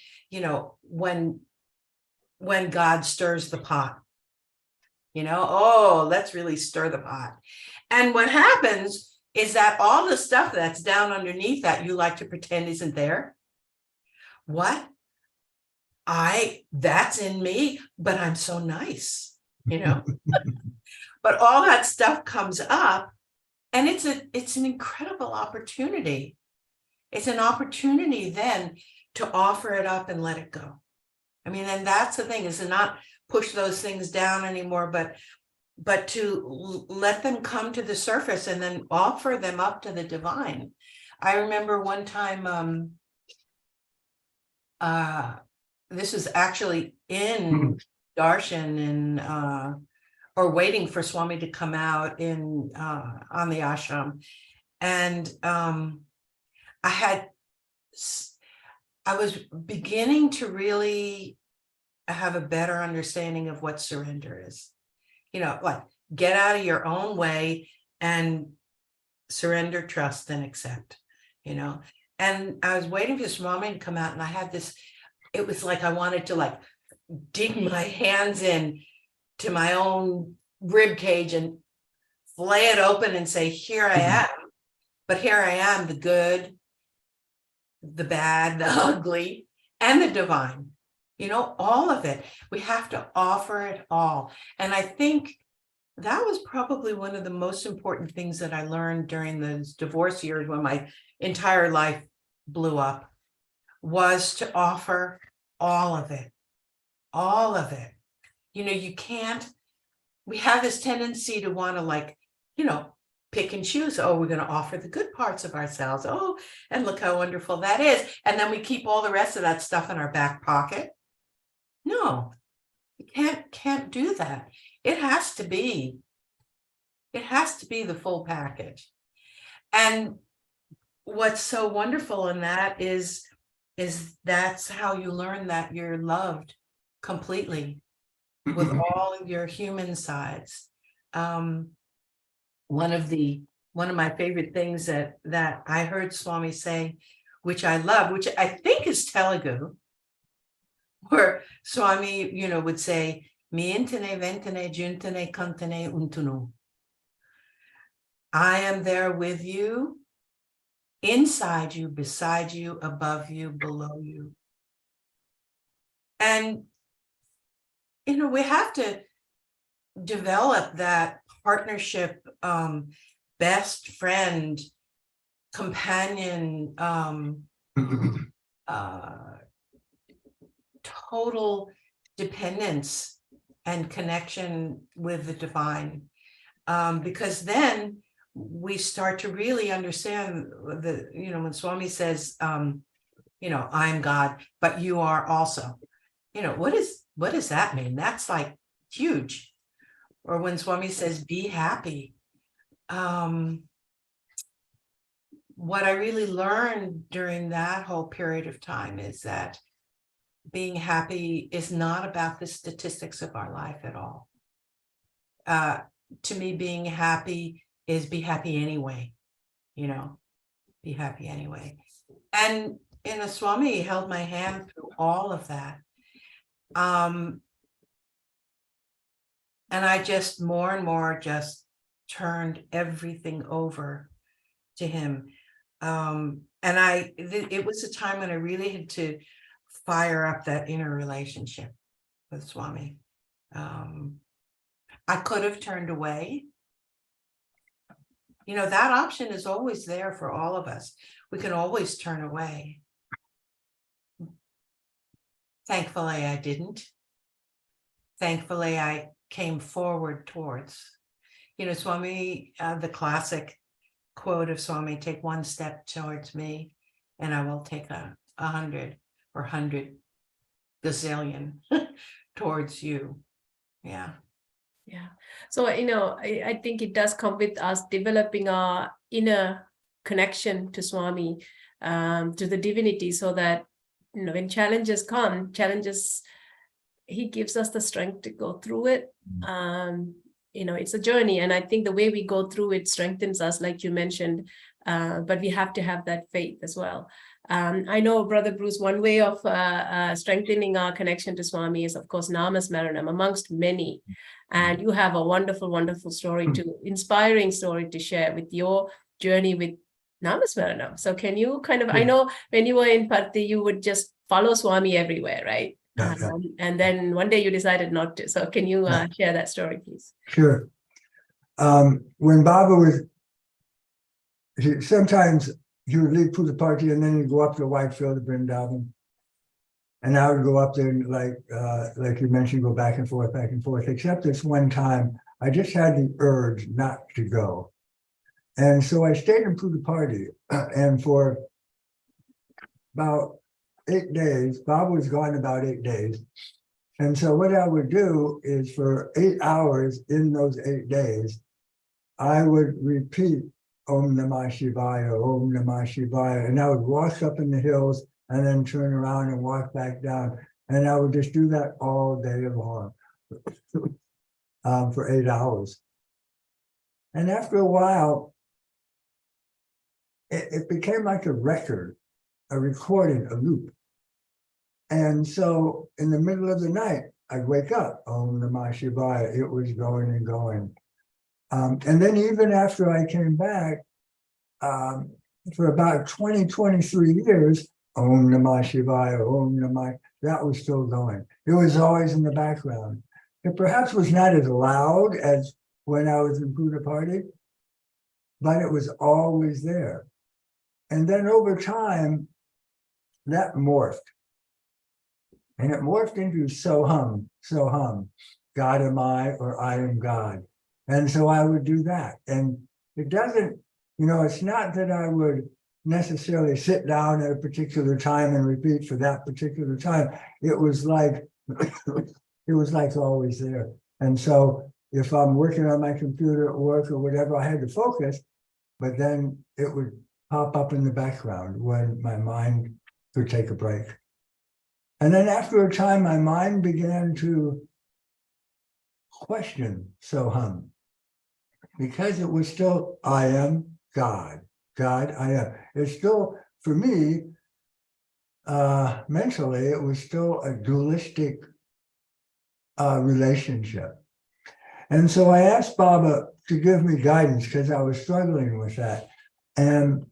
God stirs the pot. Let's really stir the pot. And what happens is that all the stuff that's down underneath that you like to pretend isn't there. What? That's in me, but I'm so nice, But all that stuff comes up, and it's an incredible opportunity it's an opportunity then to offer it up and let it go. I mean, and that's the thing, is to not push those things down anymore, but to let them come to the surface and then offer them up to the divine. I remember one time, this was actually in Darshan in or waiting for Swami to come out in on the ashram. And I was beginning to really have a better understanding of what surrender is. You know, like, get out of your own way and surrender, trust, and accept, you know. And I was waiting for Swami to come out, and I had this, it was like I wanted to like dig my hands in to my own rib cage and flay it open and say, here I am. But here I am, the good, the bad, the ugly, and the divine. You know, all of it. We have to offer it all. And I think that was probably one of the most important things that I learned during those divorce years when my entire life blew up, was to offer all of it. All of it. You know, you can't, we have this tendency to want to, like, you know, pick and choose. Oh, we're going to offer the good parts of ourselves. Oh, and look how wonderful that is. And then we keep all the rest of that stuff in our back pocket. No, you can't do that. It has to be the full package. And what's so wonderful in that is that's how you learn that you're loved completely with all of your human sides. One of my favorite things that I heard Swami say, which I love, which I think is Telugu, where Swami, you know, would say, "Mi intene ventene juntene kantene untunu." I am there with you, inside you, beside you, above you, below you. And, you know, we have to develop that partnership, best friend, companion, total dependence and connection with the divine, because then we start to really understand the, you know, when Swami says, you know, I'm God, but you are also, you know, what does that mean? That's like huge. Or when Swami says, be happy. What I really learned during that whole period of time is that being happy is not about the statistics of our life at all. To me, being happy is be happy anyway, you know, be happy anyway. And in a Swami held my hand through all of that. And I just more and more just turned everything over to him. And it was a time when I really had to fire up that inner relationship with Swami. I could have turned away. You know, that option is always there for all of us. We can always turn away. Thankfully, I didn't. Thankfully, I came forward towards. You know, Swami, the classic quote of Swami, take one step towards me and I will take 100 or 100 gazillion towards you. Yeah. Yeah. So, you know, I think it does come with us developing our inner connection to Swami, to the divinity, so that, you know, when challenges come, he gives us the strength to go through it. You know, it's a journey. And I think the way we go through it strengthens us, like you mentioned, but we have to have that faith as well. I know, Brother Bruce, one way of strengthening our connection to Swami is, of course, Namasmaranam, amongst many. And you have a wonderful, wonderful story inspiring story to share with your journey with Namasmaranam. So can you kind of, I know when you were in Patti, you would just follow Swami everywhere, right? And then one day you decided not to. So can you share that story, please? Sure. When Baba was, sometimes he would leave Puja Party and then he'd go up to Whitefield to Vrindavan. And I would go up there and like you mentioned, go back and forth, except this one time, I just had the urge not to go. And so I stayed in Puja Party and for about 8 days, Bob was gone about 8 days. And so what I would do is for 8 hours in those 8 days, I would repeat Om Namah Shivaya, Om Namah Shivaya, and I would walk up in the hills and then turn around and walk back down. And I would just do that all day long for 8 hours. And after a while, it became like a record, a recording, a loop. And so in the middle of the night, I'd wake up, Om Namah Shivaya, it was going and going. And then even after I came back, for about 20, 23 years, Om Namah Shivaya, Om Namah, that was still going. It was always in the background. It perhaps was not as loud as when I was in Puja Party, but it was always there. And then over time, that morphed. And it morphed into Soham, God am I, or I am God. And so I would do that. And it doesn't, it's not that I would necessarily sit down at a particular time and repeat for that particular time. It was like, always there. And so if I'm working on my computer at work or whatever, I had to focus, but then it would pop up in the background when my mind could take a break. And then after a time, my mind began to question Soham, because it was still, I am God. God, I am. It's still, for me, mentally, it was still a dualistic relationship. And so I asked Baba to give me guidance because I was struggling with that. And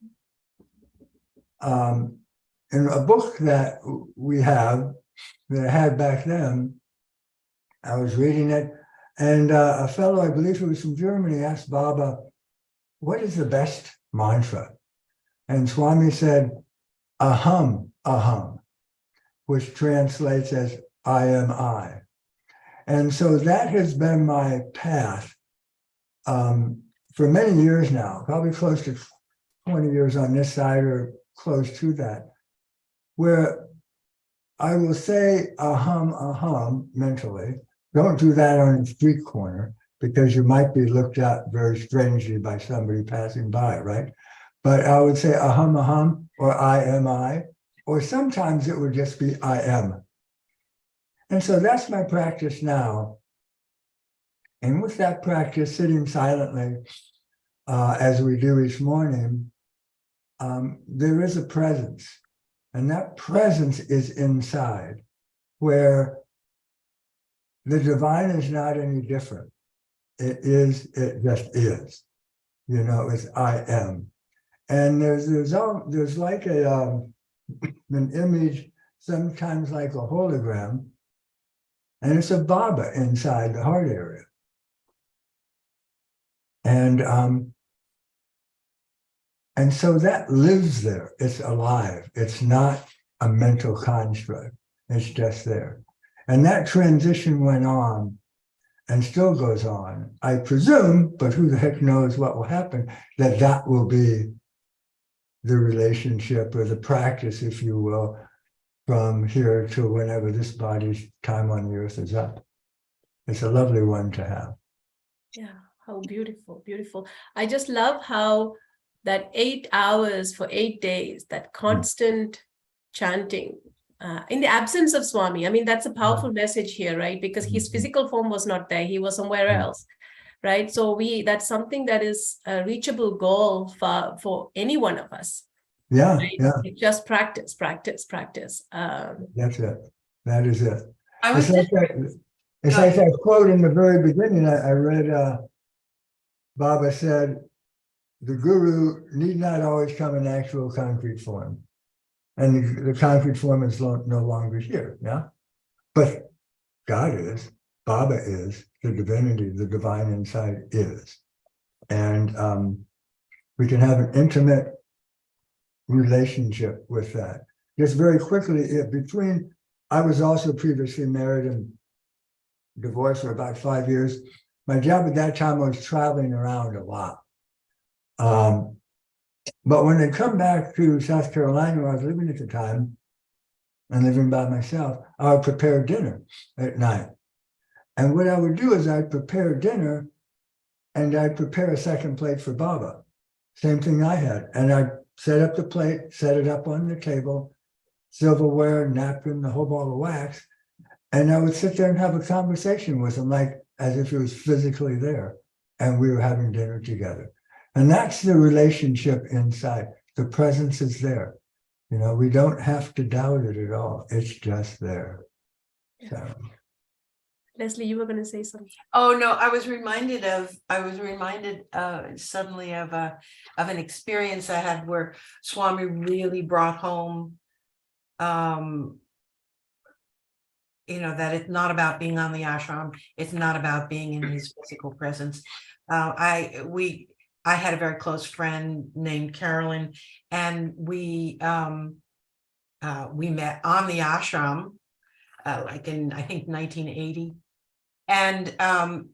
in a book that we have, that I had back then, I was reading it, and a fellow, I believe it was from Germany, asked Baba, what is the best mantra? And Swami said, aham, aham, which translates as I am I. And so that has been my path for many years now, probably close to 20 years on this side or close to that, where I will say aham, aham mentally. Don't do that on a street corner because you might be looked at very strangely by somebody passing by, right? But I would say aham, aham, or I am I, or sometimes it would just be I am. And so that's my practice now. And with that practice, sitting silently, as we do each morning, there is a presence. And that presence is inside, where the divine is not any different. It just is. It's I am. And there's like an image, sometimes like a hologram, and it's a Baba inside the heart area. And so that lives there. It's alive. It's not a mental construct. It's just there. And that transition went on and still goes on. I presume, but who the heck knows what will happen, that will be the relationship or the practice, if you will, from here to whenever this body's time on the earth is up. It's a lovely one to have. Yeah, how beautiful, beautiful. I just love how that 8 hours for 8 days, that constant chanting, in the absence of Swami. I mean, that's a powerful message here, right? Because his physical form was not there. He was somewhere else, right? So that's something that is a reachable goal for any one of us. Yeah, right? yeah. It's just practice, practice, practice. That's it. That is it. I was It's like that quote in the very beginning. I read, Baba said, the guru need not always come in actual concrete form. And the concrete form is no longer here, yeah? But God is, Baba is, the divinity, the divine inside is. And we can have an intimate relationship with that. Just very quickly, I was also previously married and divorced for about 5 years. My job at that time was traveling around a lot. But when I come back to South Carolina, where I was living at the time, and living by myself, I would prepare dinner at night. And what I would do is I'd prepare dinner and I'd prepare a second plate for Baba. Same thing I had. And I'd set up the plate, set it up on the table, silverware, napkin, the whole ball of wax. And I would sit there and have a conversation with him, like as if he was physically there. And we were having dinner together. And that's the relationship inside. The presence is there. You know, we don't have to doubt it at all. It's just there. So. Leslie, you were going to say something. Oh no, I was reminded suddenly of an experience I had where Swami really brought home, you know, that it's not about being on the ashram. It's not about being in his physical presence. I had a very close friend named Carolyn, and we met on the ashram, like in, I think, 1980. And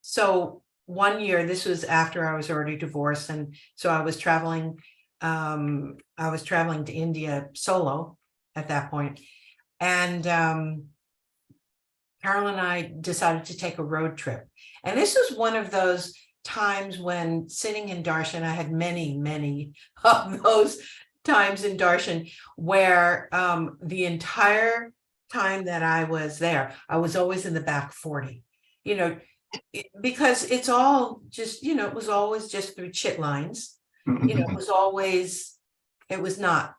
so one year, this was after I was already divorced, and so I was traveling to India solo at that point. And Carol and I decided to take a road trip. And this was one of those times when sitting in darshan, I had many of those times in darshan where the entire time that I was there, I was always in the back 40, you know, because it's all just, you know, it was always just through chit lines, you know, it was not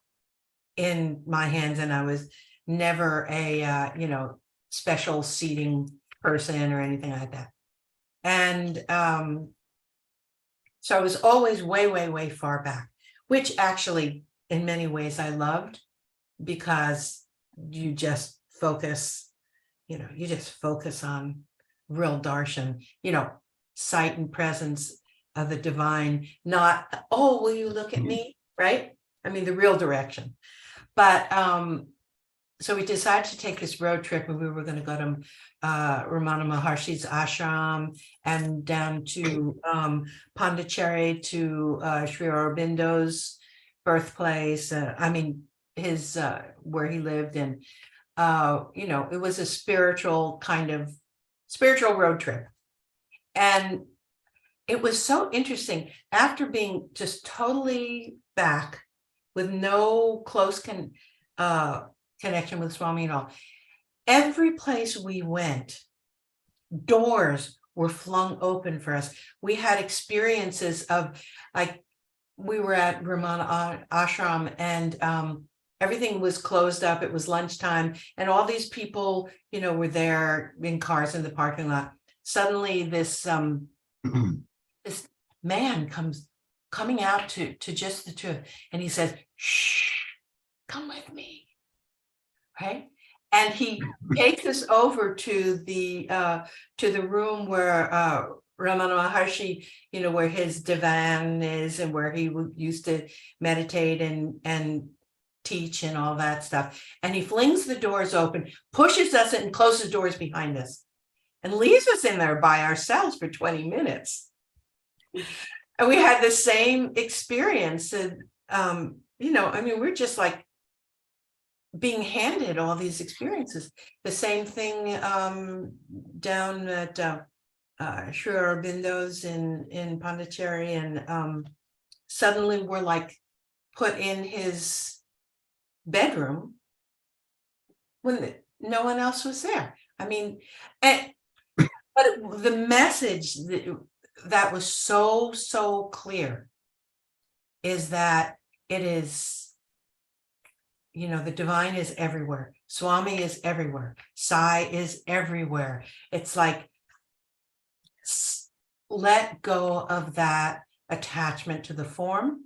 in my hands, and I was never a, you know, special seating person or anything like that. And so I was always way far back, which actually in many ways I loved, because you just focus, you know, you just focus on real darshan, you know, sight and presence of the divine, not, oh, will you look at me, right? I mean, the real direction. But so we decided to take this road trip, and we were going to go to Ramana Maharshi's ashram and down to Pondicherry to Sri Aurobindo's birthplace. I mean, his where he lived, and you know, it was a spiritual road trip. And it was so interesting. After being just totally back with no close connection with Swami and all, every place we went, doors were flung open for us. We had experiences of, like, we were at Ramana Ashram, and everything was closed up. It was lunchtime, and all these people, you know, were there in cars in the parking lot. Suddenly this this man coming out to just the two, and he says, "Shh, come with me." Right? And he takes us over to the room where Ramana Maharshi, you know, where his divan is, and where he used to meditate and teach and all that stuff. And he flings the doors open, pushes us in, and closes doors behind us, and leaves us in there by ourselves for 20 minutes. And we had the same experience. And, you know, I mean, we're just like being handed all these experiences. The same thing down at Sri Aurobindo's in Pondicherry, and suddenly we're like put in his bedroom when no one else was there. I mean, but the message that was so clear is that it is, you know, the divine is everywhere. Swami is everywhere. Sai is everywhere. It's like, let go of that attachment to the form.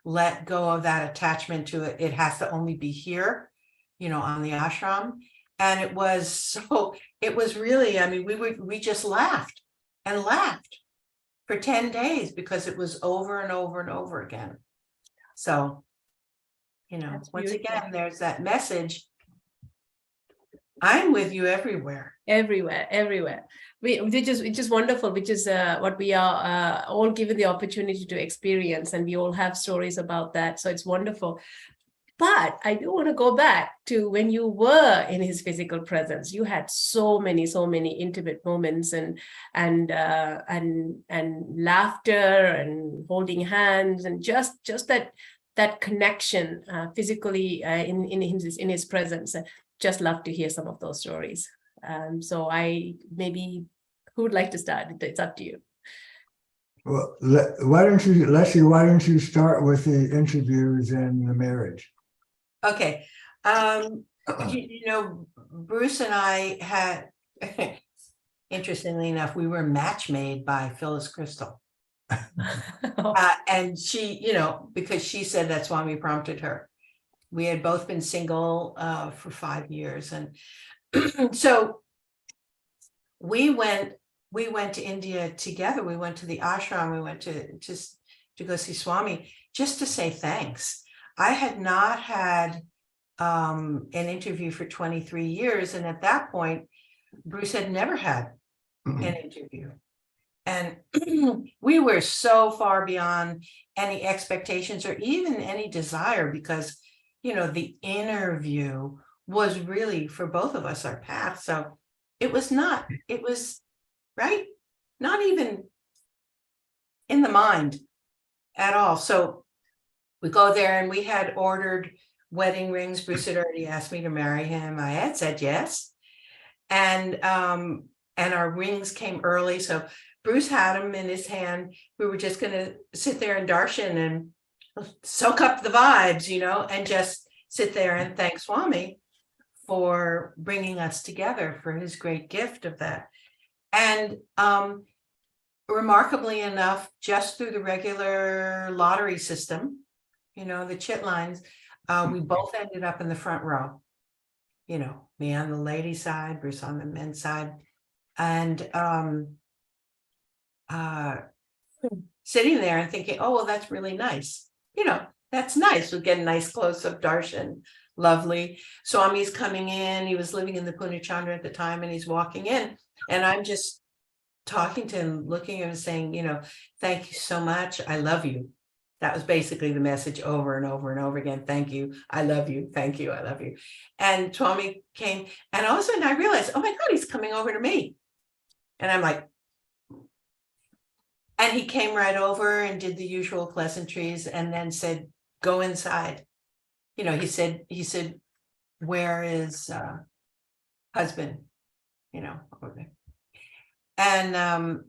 Let go of that attachment to it. It has to only be here, you know, on the ashram. And it was really, I mean, we just laughed for 10 days because it was over and over and over again. So That's once beautiful. again, there's that message. I'm with you everywhere. Everywhere. Which is wonderful, which is what we are all given the opportunity to experience, and we all have stories about that. So it's wonderful. But I do want to go back to when you were in his physical presence. You had so many intimate moments and laughter and holding hands and just that connection physically in his presence. Just love to hear some of those stories. So who would like to start? It's up to you. Well, why don't you start with the interviews and the marriage? Okay. Bruce and I had, interestingly enough, we were match made by Phyllis Crystal. And she, because she said that Swami prompted her. We had both been single for 5 years. And so we went to India together. We went to the ashram. We went to go see Swami just to say thanks. I had not had an interview for 23 years. And at that point, Bruce had never had an interview. And we were so far beyond any expectations or even any desire, because, the interview was really for both of us our path. So it was right, not even in the mind at all. So we go there, and we had ordered wedding rings. Bruce had already asked me to marry him. I had said yes. And our rings came early. So Bruce had them in his hand. We were just going to sit there and darshan and soak up the vibes, and just sit there and thank Swami for bringing us together, for his great gift of that. And remarkably enough, just through the regular lottery system, the chit lines, we both ended up in the front row, me on the ladies' side, Bruce on the men's side. And sitting there and thinking, oh, well, that's really nice. That's nice. We'll get a nice close-up darshan. Lovely. Swami's coming in. He was living in the Pune Chandra at the time, and he's walking in. And I'm just talking to him, looking at him, saying, thank you so much. I love you. That was basically the message over and over and over again. Thank you. I love you. Thank you. I love you. And Swami came, and all of a sudden I realized, oh my God, he's coming over to me. And I'm like, and he came right over and did the usual pleasantries, and then said, go inside. He said, where is husband? Over there. And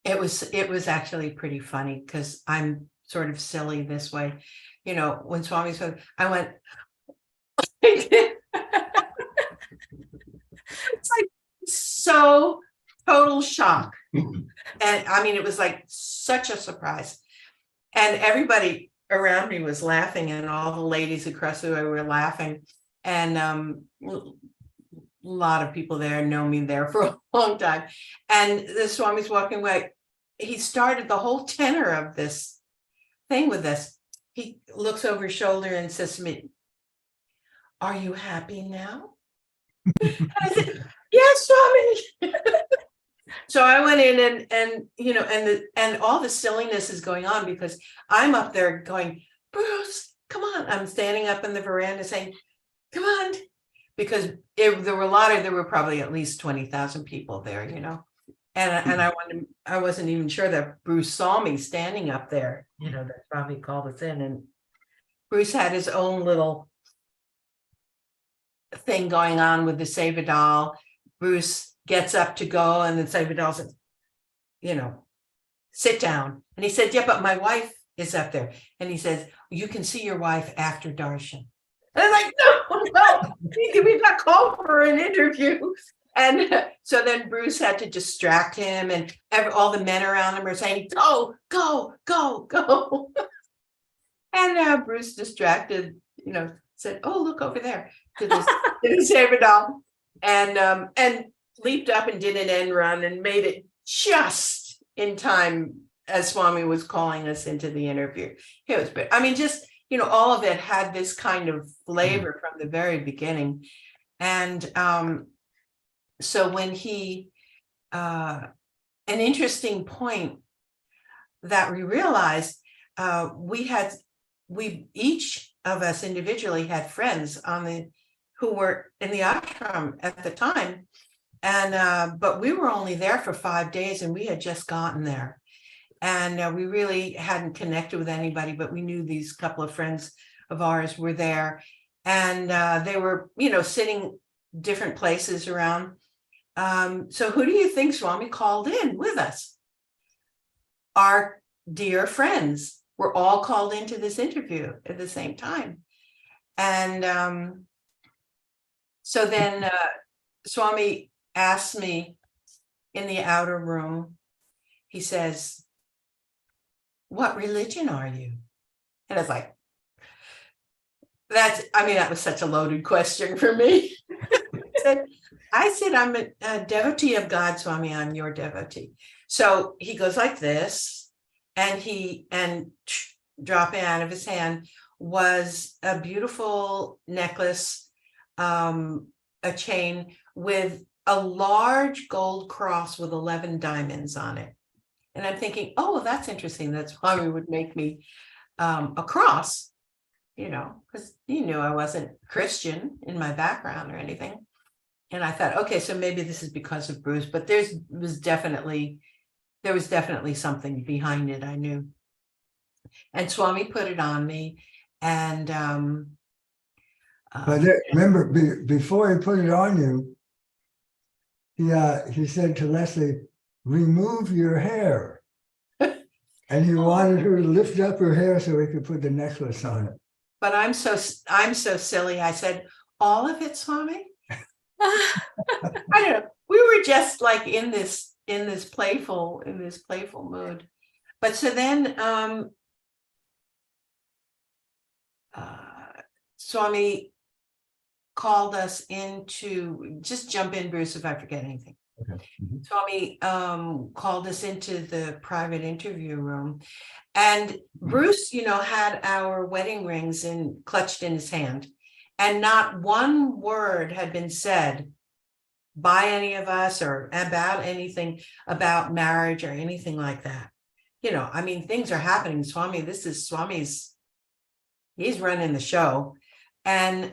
it was actually pretty funny, because I'm sort of silly this way. When Swami said, I went, it's like so total shock. And I mean, it was like such a surprise. And everybody around me was laughing, and all the ladies across the way were laughing. And a lot of people there know me there for a long time. And the Swami's walking away. He started the whole tenor of this thing with this. He looks over his shoulder and says to me, are you happy now? And I said, yes, Swami. So I went in and all the silliness is going on, because I'm up there going, Bruce, come on. I'm standing up in the veranda saying, come on. Because there were probably at least 20,000 people there, and I wasn't even sure that Bruce saw me standing up there, that probably called us in. And Bruce had his own little thing going on with the Seva doll. Bruce gets up to go, and the Seva doll says, sit down. And he said, yeah, but my wife is up there. And he says, you can see your wife after darshan. And I'm like, no, we've not called for an interview. And so then Bruce had to distract him, and all the men around him are saying, go, go, go, go. And Bruce distracted, said, oh, look over there to the Seva doll, and leaped up and did an end run and made it just in time as Swami was calling us into the interview. It was, I mean, just, all of it had this kind of flavor from the very beginning. And so when an interesting point that we realized, we each of us individually had friends who were in the ashram at the time. And but we were only there for 5 days, and we had just gotten there. And we really hadn't connected with anybody, but we knew these couple of friends of ours were there. And they were, sitting different places around. So who do you think, Swami, called in with us? Our dear friends were all called into this interview at the same time. And so then Swami asked me in the outer room, he says, "What religion are you?" And I was like, that was such a loaded question for me. I said, "I'm a devotee of God, Swami, I'm your devotee." So he goes like this, and dropping out of his hand was a beautiful necklace, a chain with a large gold cross with 11 diamonds on it. And I'm thinking, oh, well, that's interesting. That's why we would make me a cross, because he knew I wasn't Christian in my background or anything. And I thought, okay, so maybe this is because of Bruce, but there was definitely something behind it, I knew. And Swami put it on me. And But remember, before he put it on you, he said to Leslie, "Remove your hair." And he wanted her to lift up her hair so he could put the necklace on it. But I'm so silly. I said, "All of it, Swami?" I don't know. We were just like in this playful mood. But so then Swami called us into, just jump in, Bruce, if I forget anything. Okay. Mm-hmm. Swami called us into the private interview room, and Bruce, had our wedding rings clutched in his hand, and not one word had been said by any of us or about anything about marriage or anything like that. Things are happening. Swami's, he's running the show. And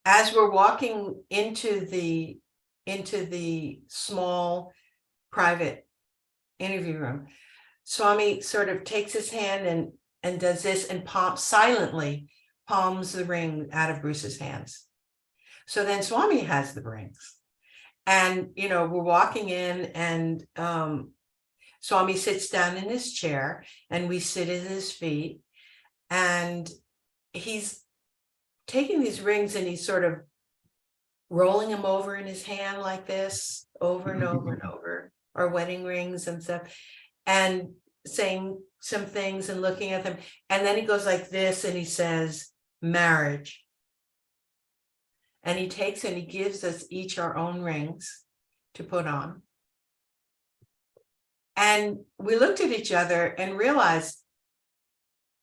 as we're walking into the small private interview room, Swami sort of takes his hand and does this, and silently palms the ring out of Bruce's hands. So then Swami has the rings, and we're walking in, and Swami sits down in his chair, and we sit at his feet, and he's taking these rings and he's sort of rolling them over in his hand like this, over and over and over, our wedding rings and stuff, and saying some things and looking at them. And then he goes like this and he says, "Marriage." And he takes and he gives us each our own rings to put on. And we looked at each other and realized,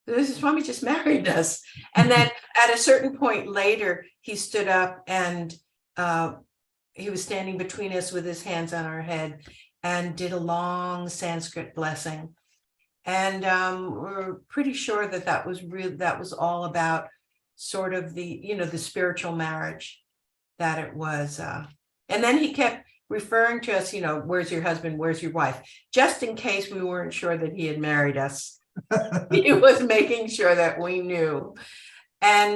this is Swami just married us. And then at a certain point later, he stood up, and he was standing between us with his hands on our head and did a long Sanskrit blessing. And we're pretty sure that was all about sort of the spiritual marriage that it was. And then he kept referring to us, "Where's your husband? Where's your wife?" Just in case we weren't sure that he had married us. He was making sure that we knew. And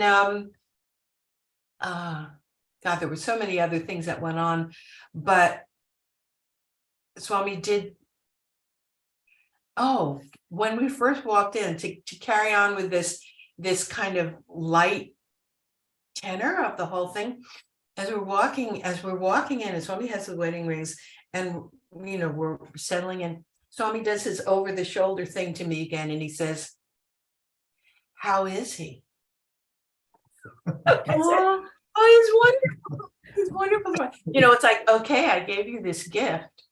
God, there were so many other things that went on, but Swami did. Oh, when we first walked in, to carry on with this kind of light tenor of the whole thing, as we're walking in, and Swami has the wedding rings, and we're settling in. Swami does his over the shoulder thing to me again, and he says, "How is he?" I said, "Oh, he's wonderful. He's wonderful." It's like, okay, I gave you this gift.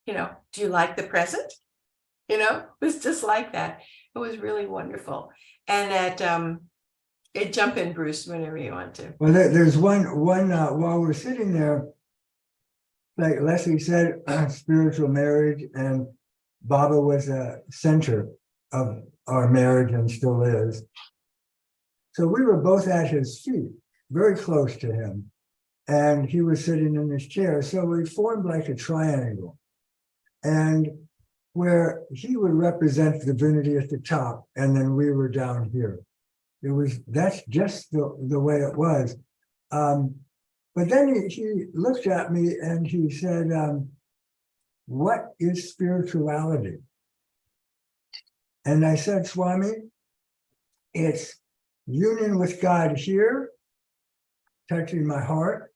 Do you like the present? It was just like that. It was really wonderful. And jump in, Bruce, whenever you want to. Well, there's one while we're sitting there, like Leslie said, spiritual marriage, and Baba was a center of our marriage and still is. So we were both at his feet, very close to him, and he was sitting in his chair. So we formed like a triangle, and where he would represent divinity at the top, and then we were down here. That's just the way it was. But then he looked at me and he said, what is spirituality? And I said, Swami, it's union with God here, touching my heart,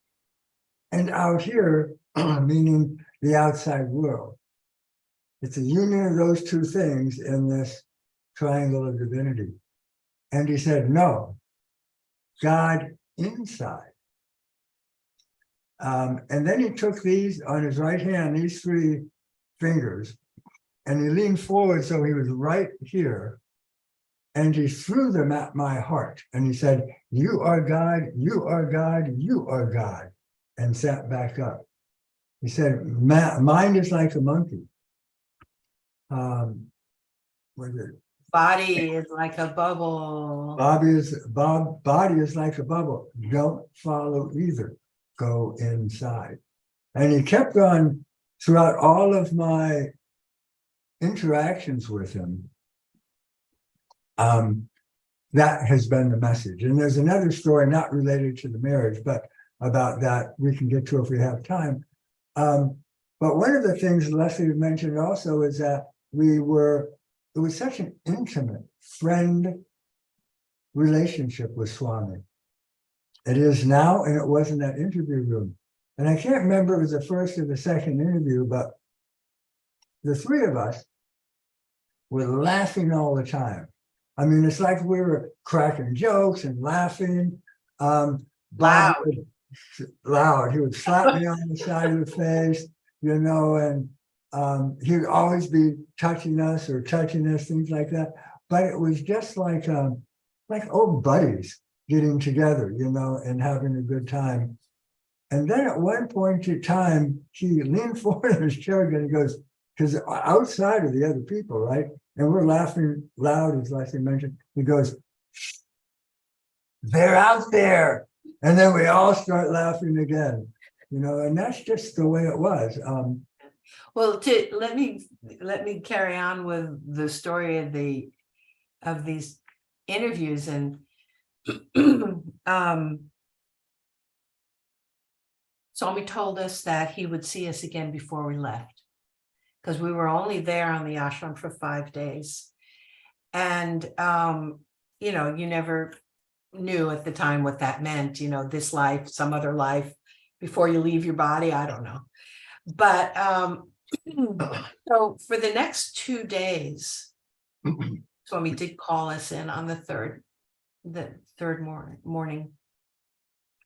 and out here, meaning the outside world. It's a union of those two things in this triangle of divinity. And he said, no, God inside. And then he took these on his right hand, these 3 fingers, and he leaned forward so he was right here. And he threw them at my heart. And he said, you are God, you are God, you are God. And sat back up. He said, mind is like a monkey. Was it? Body is like a bubble. Body is like a bubble. Don't follow either. Go inside. And he kept on throughout all of my interactions with him. That has been the message. And there's another story not related to the marriage, but about that we can get to if we have time. But one of the things Leslie mentioned also is that it was such an intimate friend relationship with Swami. It is now, and it was in that interview room. And I can't remember if it was the first or the second interview, but the 3 of us were laughing all the time. I mean, it's like we were cracking jokes and laughing. Loud. Loud. He would slap me on the side of the face, and he would always be touching us, things like that. But it was just like old buddies getting together, and having a good time. And then at one point in time, he leaned forward in his chair again. He goes, because outside are the other people, right? And we're laughing loud, as Leslie mentioned. He goes, they're out there. And then we all start laughing again, and that's just the way it was. Well, let me carry on with the story of these interviews. And Swami told us that he would see us again before we left, because we were only there on the ashram for 5 days. And you never knew at the time what that meant, this life, some other life before you leave your body, I don't know. But so for the next 2 days, Swami did call us in on the third morning.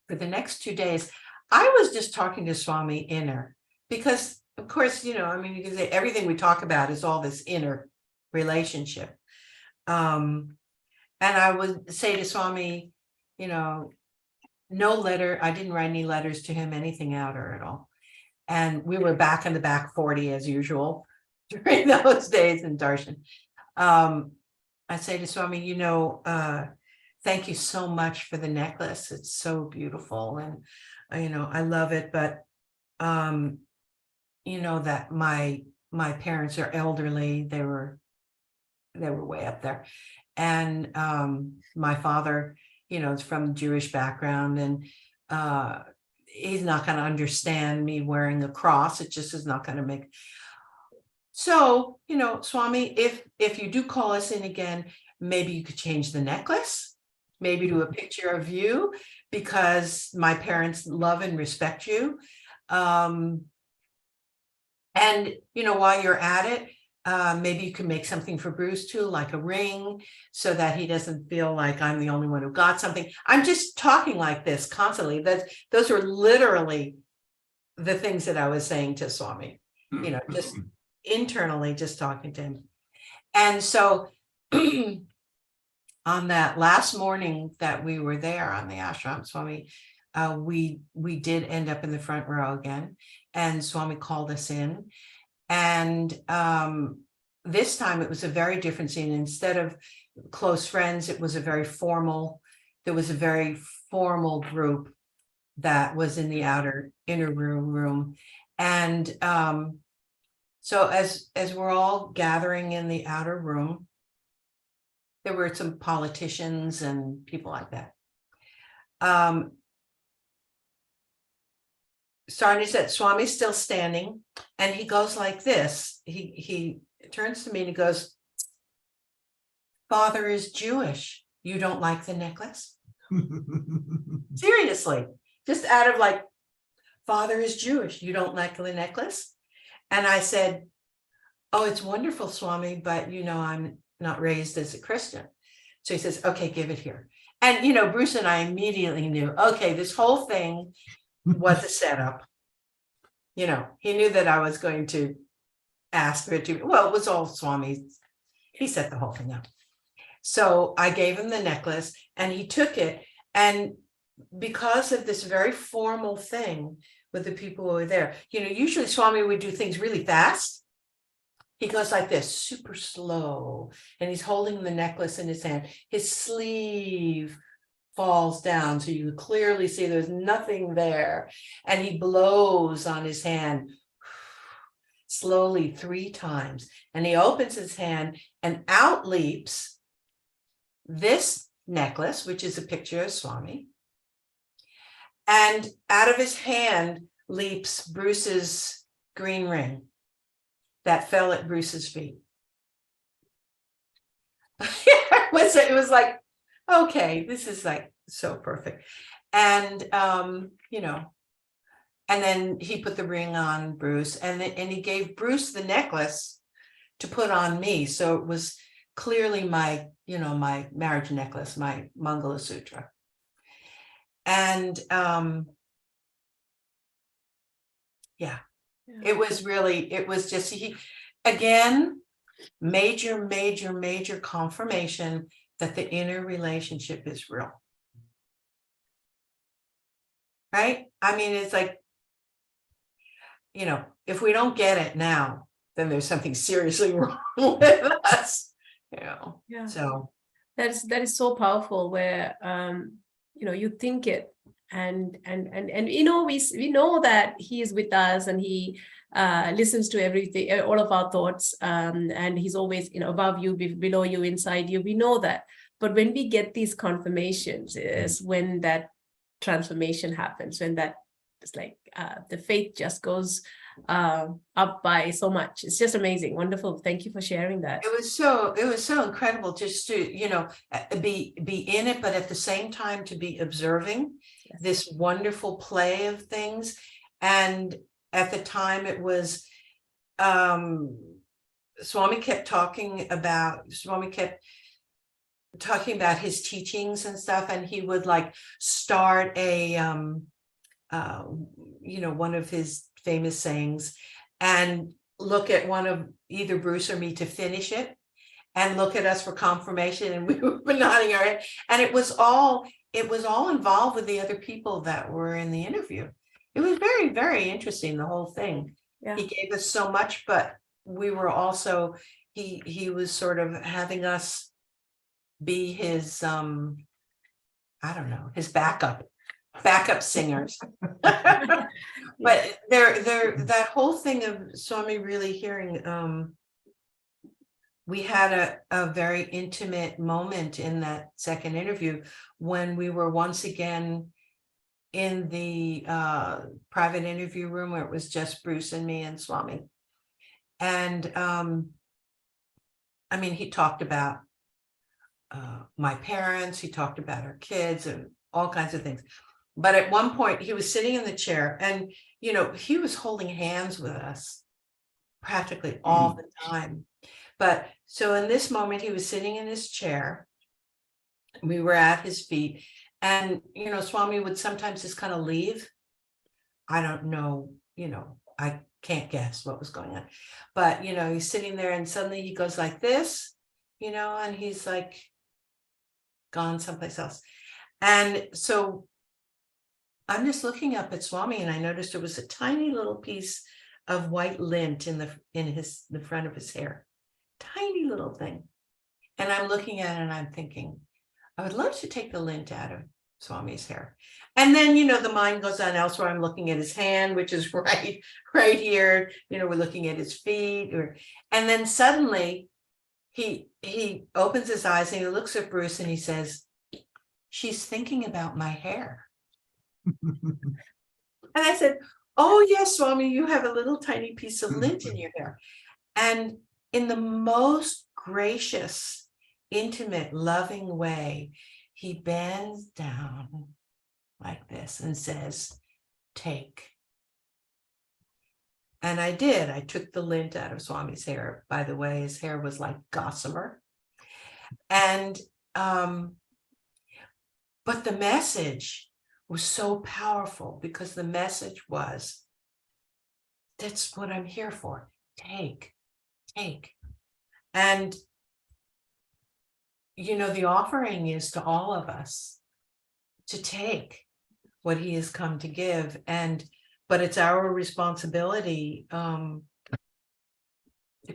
For the next 2 days, I was just talking to Swami inner, because of course, you can say everything we talk about is all this inner relationship. And I would say to Swami, no letter, I didn't write any letters to him, anything out or at all. And we were back in the back 40 as usual during those days in Darshan. I say to Swami, thank you so much for the necklace. It's so beautiful. And, I love it. But, that my parents are elderly. They were way up there. And my father, is from Jewish background, and he's not going to understand me wearing a cross. It just is not going to make. So, Swami, if you do call us in again, maybe you could change the necklace, maybe do a picture of you, because my parents love and respect you. And, while you're at it, maybe you can make something for Bruce too, like a ring, so that he doesn't feel like I'm the only one who got something. I'm just talking like this constantly. Those are literally the things that I was saying to Swami, just internally, just talking to him. And so on that last morning that we were there on the ashram, Swami, we did end up in the front row again, and Swami called us in. And this time it was a very different scene. Instead of close friends, it was a very formal, there was a very formal group that was in the inner room. And so as we're all gathering in the outer room, there were some politicians and people like that. Starting at Swami's still standing, and he goes like this. He turns to me and he goes, "Father is Jewish. You don't like the necklace?" Seriously, just out of like, "Father is Jewish. You don't like the necklace?" And I said, "Oh, it's wonderful, Swami, but I'm not raised as a Christian." So he says, "Okay, give it here." And Bruce and I immediately knew, okay, this whole thing was a setup. He knew that I was going to ask for it to, well, it was all Swami. He set the whole thing up. So I gave him the necklace and he took it. And because of this very formal thing with the people who were there, usually Swami would do things really fast. He goes like this, super slow, and he's holding the necklace in his hand. His sleeve falls down, so you clearly see there's nothing there. And he blows on his hand slowly 3 times. And he opens his hand, and out leaps this necklace, which is a picture of Swami. And out of his hand leaps Bruce's green ring that fell at Bruce's feet. It was like, okay, this is like so perfect. And and then he put the ring on Bruce, and he gave Bruce the necklace to put on me. So it was clearly my my marriage necklace, my Mangala Sutra. And it was just, again, major confirmation that the inner relationship is real. Right? I mean, it's like, if we don't get it now, then there's something seriously wrong with us. Yeah. So that is so powerful, where you think it, and we know that he is with us, and he listens to everything, all of our thoughts, and he's always above you, below you, inside you. We know that, but when we get these confirmations is when that transformation happens, when that it's like the faith just goes up by so much. It's just amazing, wonderful. Thank you for sharing that. it was so incredible just to be in it, but at the same time to be observing this wonderful play of things. And at the time it was Swami kept talking about his teachings and stuff, and he would like start a one of his famous sayings and look at one of either Bruce or me to finish it, and look at us for confirmation, and we were nodding our head. And it was all involved with the other people that were in the interview. It was very, very interesting, the whole thing. Yeah. He gave us so much, but we were also, he was sort of having us be his his backup singers. But that whole thing of Swami really hearing, we had a very intimate moment in that second interview when we were once again in the private interview room, where it was just Bruce and me and Swami. And he talked about my parents, he talked about our kids and all kinds of things. But at one point he was sitting in the chair, and he was holding hands with us practically all the time. But so in this moment he was sitting in his chair, we were at his feet, and Swami would sometimes just kind of leave. I don't know, I can't guess what was going on, but he's sitting there, and suddenly he goes like this, you know, and he's like gone someplace else. And so I'm just looking up at Swami, and I noticed there was a tiny little piece of white lint in the front of his hair. Tiny little thing. And I'm looking at it and I'm thinking, I would love to take the lint out of Swami's hair. And then, you know, the mind goes on elsewhere. I'm looking at his hand, which is right here. You know, we're looking at his feet, and then suddenly he opens his eyes and he looks at Bruce and he says, she's thinking about my hair. And I said, oh yes, Swami, you have a little tiny piece of lint in your hair. And in the most gracious, intimate, loving way, he bends down like this and says, take. And I did. I took the lint out of Swami's hair. By the way, his hair was like gossamer. And but the message was so powerful, because the message was, that's what I'm here for. Take. And, you know, the offering is to all of us to take what he has come to give. But it's our responsibility to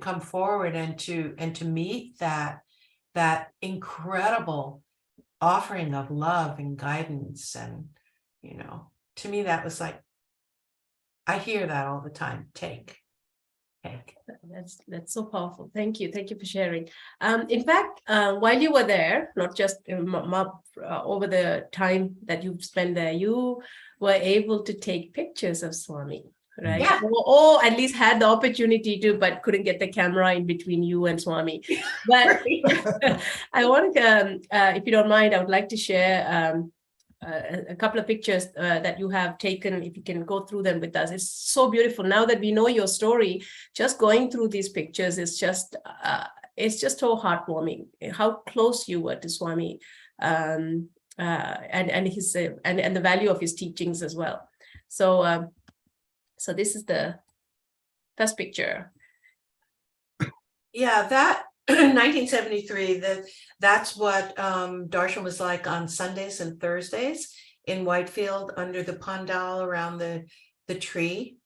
come forward and to meet that incredible offering of love and guidance. And, you know, to me, that was like, I hear that all the time. Take. That's so powerful. Thank you for sharing. In fact, while you were there, not just over the time that you've spent there, you were able to take pictures of Swami, right? Yeah. Or at least had the opportunity to, but couldn't get the camera in between you and Swami. But I want to, if you don't mind, I would like to share a couple of pictures that you have taken, if you can go through them with us. It's so beautiful. Now that we know your story, just going through these pictures is just so heartwarming, how close you were to Swami, and his and the value of his teachings as well. So so this is the first picture. Yeah, that 1973, that's what Darshan was like on Sundays and Thursdays in Whitefield under the pandal around the tree.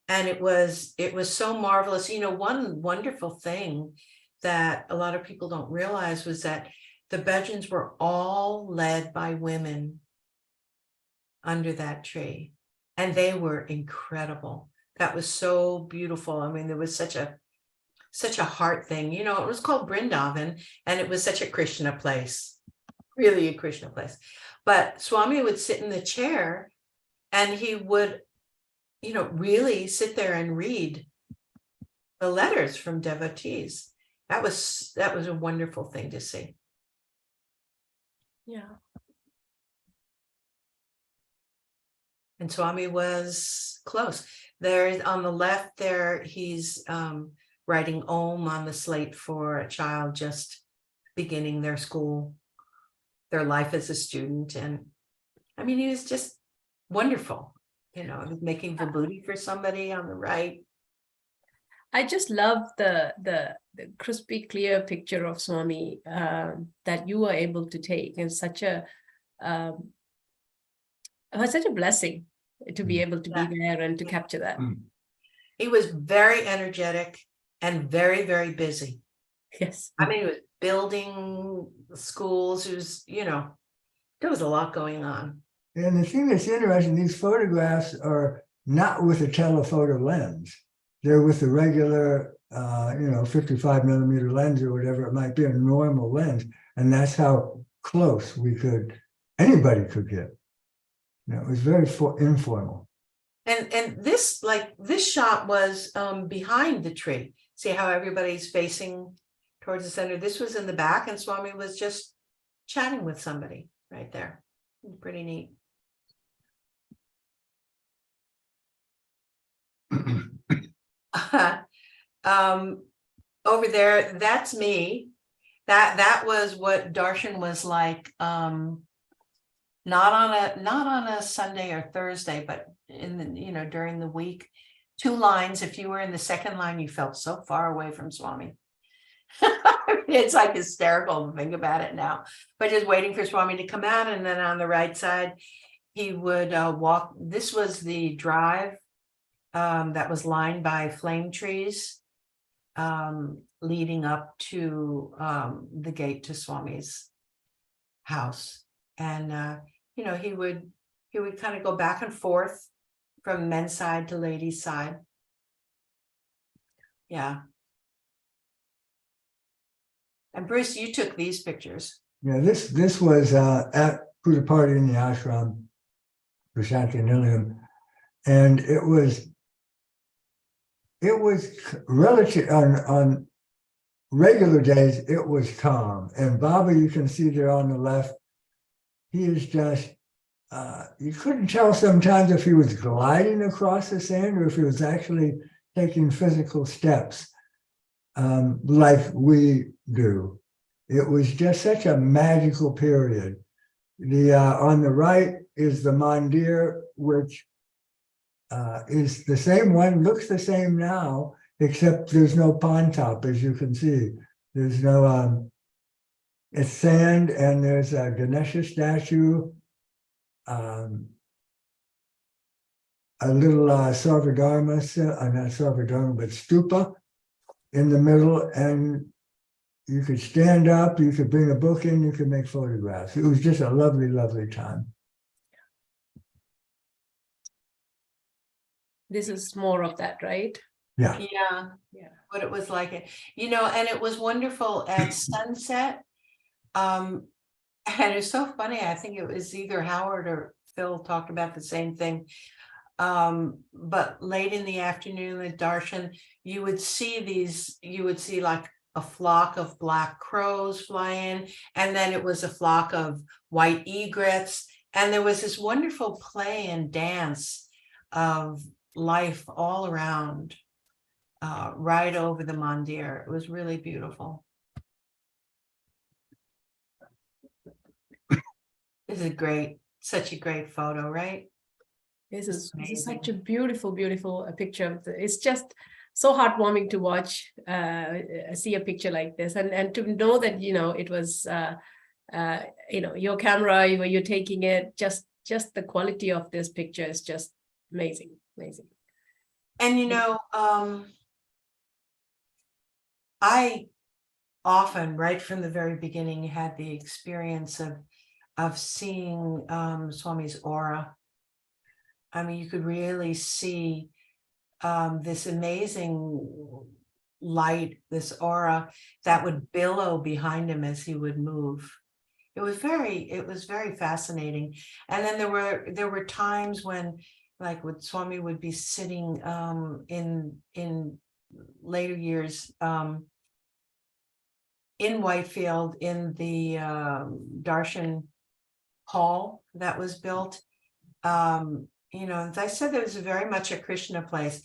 And it was so marvelous. You know, one wonderful thing that a lot of people don't realize was that the bhajans were all led by women under that tree, and they were incredible. That was so beautiful. I mean, there was such a heart thing. You know, it was called Brindavan, and it was such a Krishna place, really a Krishna place. But Swami would sit in the chair and he would, you know, really sit there and read the letters from devotees. That was a wonderful thing to see. Yeah. And Swami was close. There on the left there, he's writing Om on the slate for a child just beginning their school, their life as a student. And I mean, he was just wonderful. You know, he was making vibhuti for somebody on the right. I just love the crispy, clear picture of Swami that you were able to take, and such a blessing to be able to be there and to capture that. He was very energetic and very, very busy. Yes. I mean, he was building schools. He was, you know, there was a lot going on. And the thing that's interesting, these photographs are not with a telephoto lens. They're with a regular, 55 millimeter lens or whatever it might be, a normal lens. And that's how close anybody could get. You know, it was very informal. And this shot was behind the tree. See how everybody's facing towards the center? This was in the back, and Swami was just chatting with somebody right there. Pretty neat. Over there, that's me. That was what Darshan was like. Not on a Sunday or Thursday, but during the week. 2 lines. If you were in the second line, you felt so far away from Swami. It's like hysterical to think about it now, but just waiting for Swami to come out, and then on the right side, he would walk. This was the drive that was lined by flame trees, leading up to the gate to Swami's house. And you know, he would kind of go back and forth from men's side to ladies' side. Yeah. And Bruce, you took these pictures. Yeah, this was at Buddha party in the ashram for Shantinilium, and it was relative on regular days. It was calm, and Baba, you can see there on the left, he is just you couldn't tell sometimes if he was gliding across the sand or if he was actually taking physical steps like we do. It was just such a magical period. The on the right is the mandir, which is the same one, looks the same now, except there's no pond top, as you can see. There's no, it's sand, and there's a Ganesha statue, a little Sarvadharma, not Sarvadharma, but stupa in the middle, and you could stand up, you could bring a book in, you could make photographs. It was just a lovely, lovely time. This is more of that, right? Yeah. Yeah. Yeah. What it was like, you know, and it was wonderful at sunset. And it's so funny. I think it was either Howard or Phil talked about the same thing. But late in the afternoon at Darshan, you would see like a flock of black crows fly in, and then it was a flock of white egrets. And there was this wonderful play and dance of life all around, right over the mandir. It was really beautiful. This is great, such a great photo, right? This is Amazing. such a beautiful, beautiful picture of it's just so heartwarming to watch, see a picture like this, and to know that, you know, it was, you know, your camera, you're taking it, just the quality of this picture is just amazing, amazing. And, you know, I often, right from the very beginning, had the experience of seeing Swami's aura. I mean, you could really see this amazing light, this aura that would billow behind him as he would move. It was very fascinating. And then there were times when, like, Swami would be sitting in later years in Whitefield in the Darshan hall that was built. You know, as I said, there was very much a Krishna place.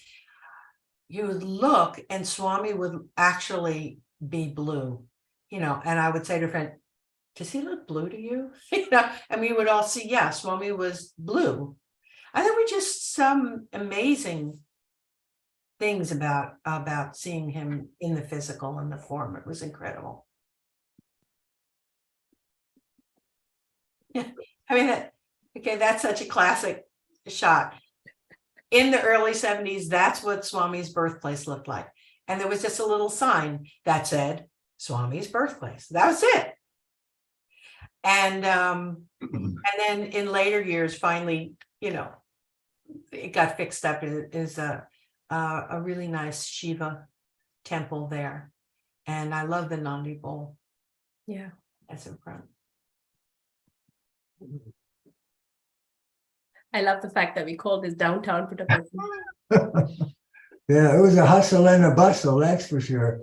You would look and Swami would actually be blue, you know, and I would say to a friend, does he look blue to you? You know, and we would all see, yeah, Swami was blue. And there were just some amazing things about seeing him in the physical and the form. It was incredible. Yeah, I mean, okay, that's such a classic shot. In the early 70s, that's what Swami's birthplace looked like. And there was just a little sign that said Swami's birthplace. That was it. And then in later years, finally, you know, it got fixed up. It is a really nice Shiva temple there. And I love the Nandi bowl. Yeah. That's in front. I love the fact that we call this downtown Puttaparthi. Yeah, it was a hustle and a bustle, that's for sure.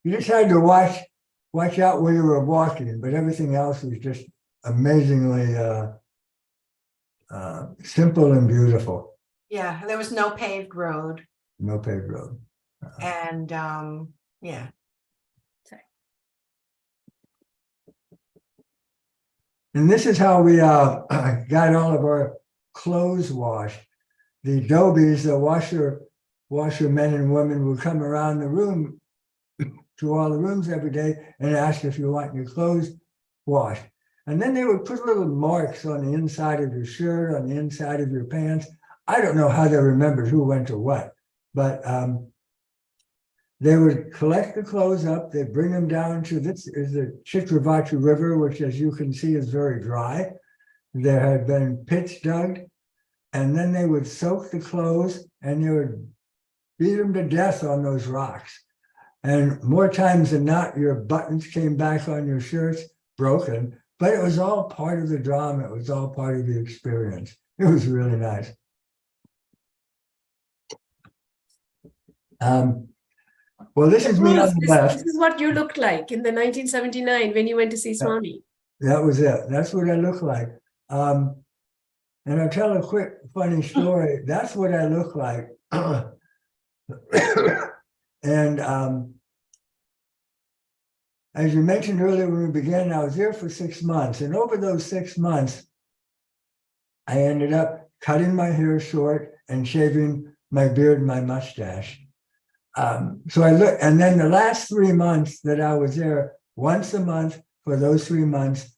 You just had to watch out where you were walking, but everything else was just amazingly simple and beautiful. Yeah, there was no paved road. No paved road. And yeah. And this is how we got all of our clothes washed. The dobies, the washer men and women would come around the room to all the rooms every day and ask if you want your clothes washed. And then they would put little marks on the inside of your shirt, on the inside of your pants. I don't know how they remembered who went to what, but they would collect the clothes up, they'd bring them down to, this is the Chitravati River, which as you can see is very dry. There had been pits dug, and then they would soak the clothes and they would beat them to death on those rocks. And more times than not, your buttons came back on your shirts broken, but it was all part of the drama. It was all part of the experience. It was really nice. Well, this is me on Bruce, the this left. is what you looked like in the 1979 when you went to see Swami. That was it. That's what I look like. And I'll tell a quick funny story. That's what I look like. And as you mentioned earlier when we began, I was there for 6 months. And over those 6 months, I ended up cutting my hair short and shaving my beard and my mustache. So I look, and then the last 3 months that I was there, once a month for those 3 months,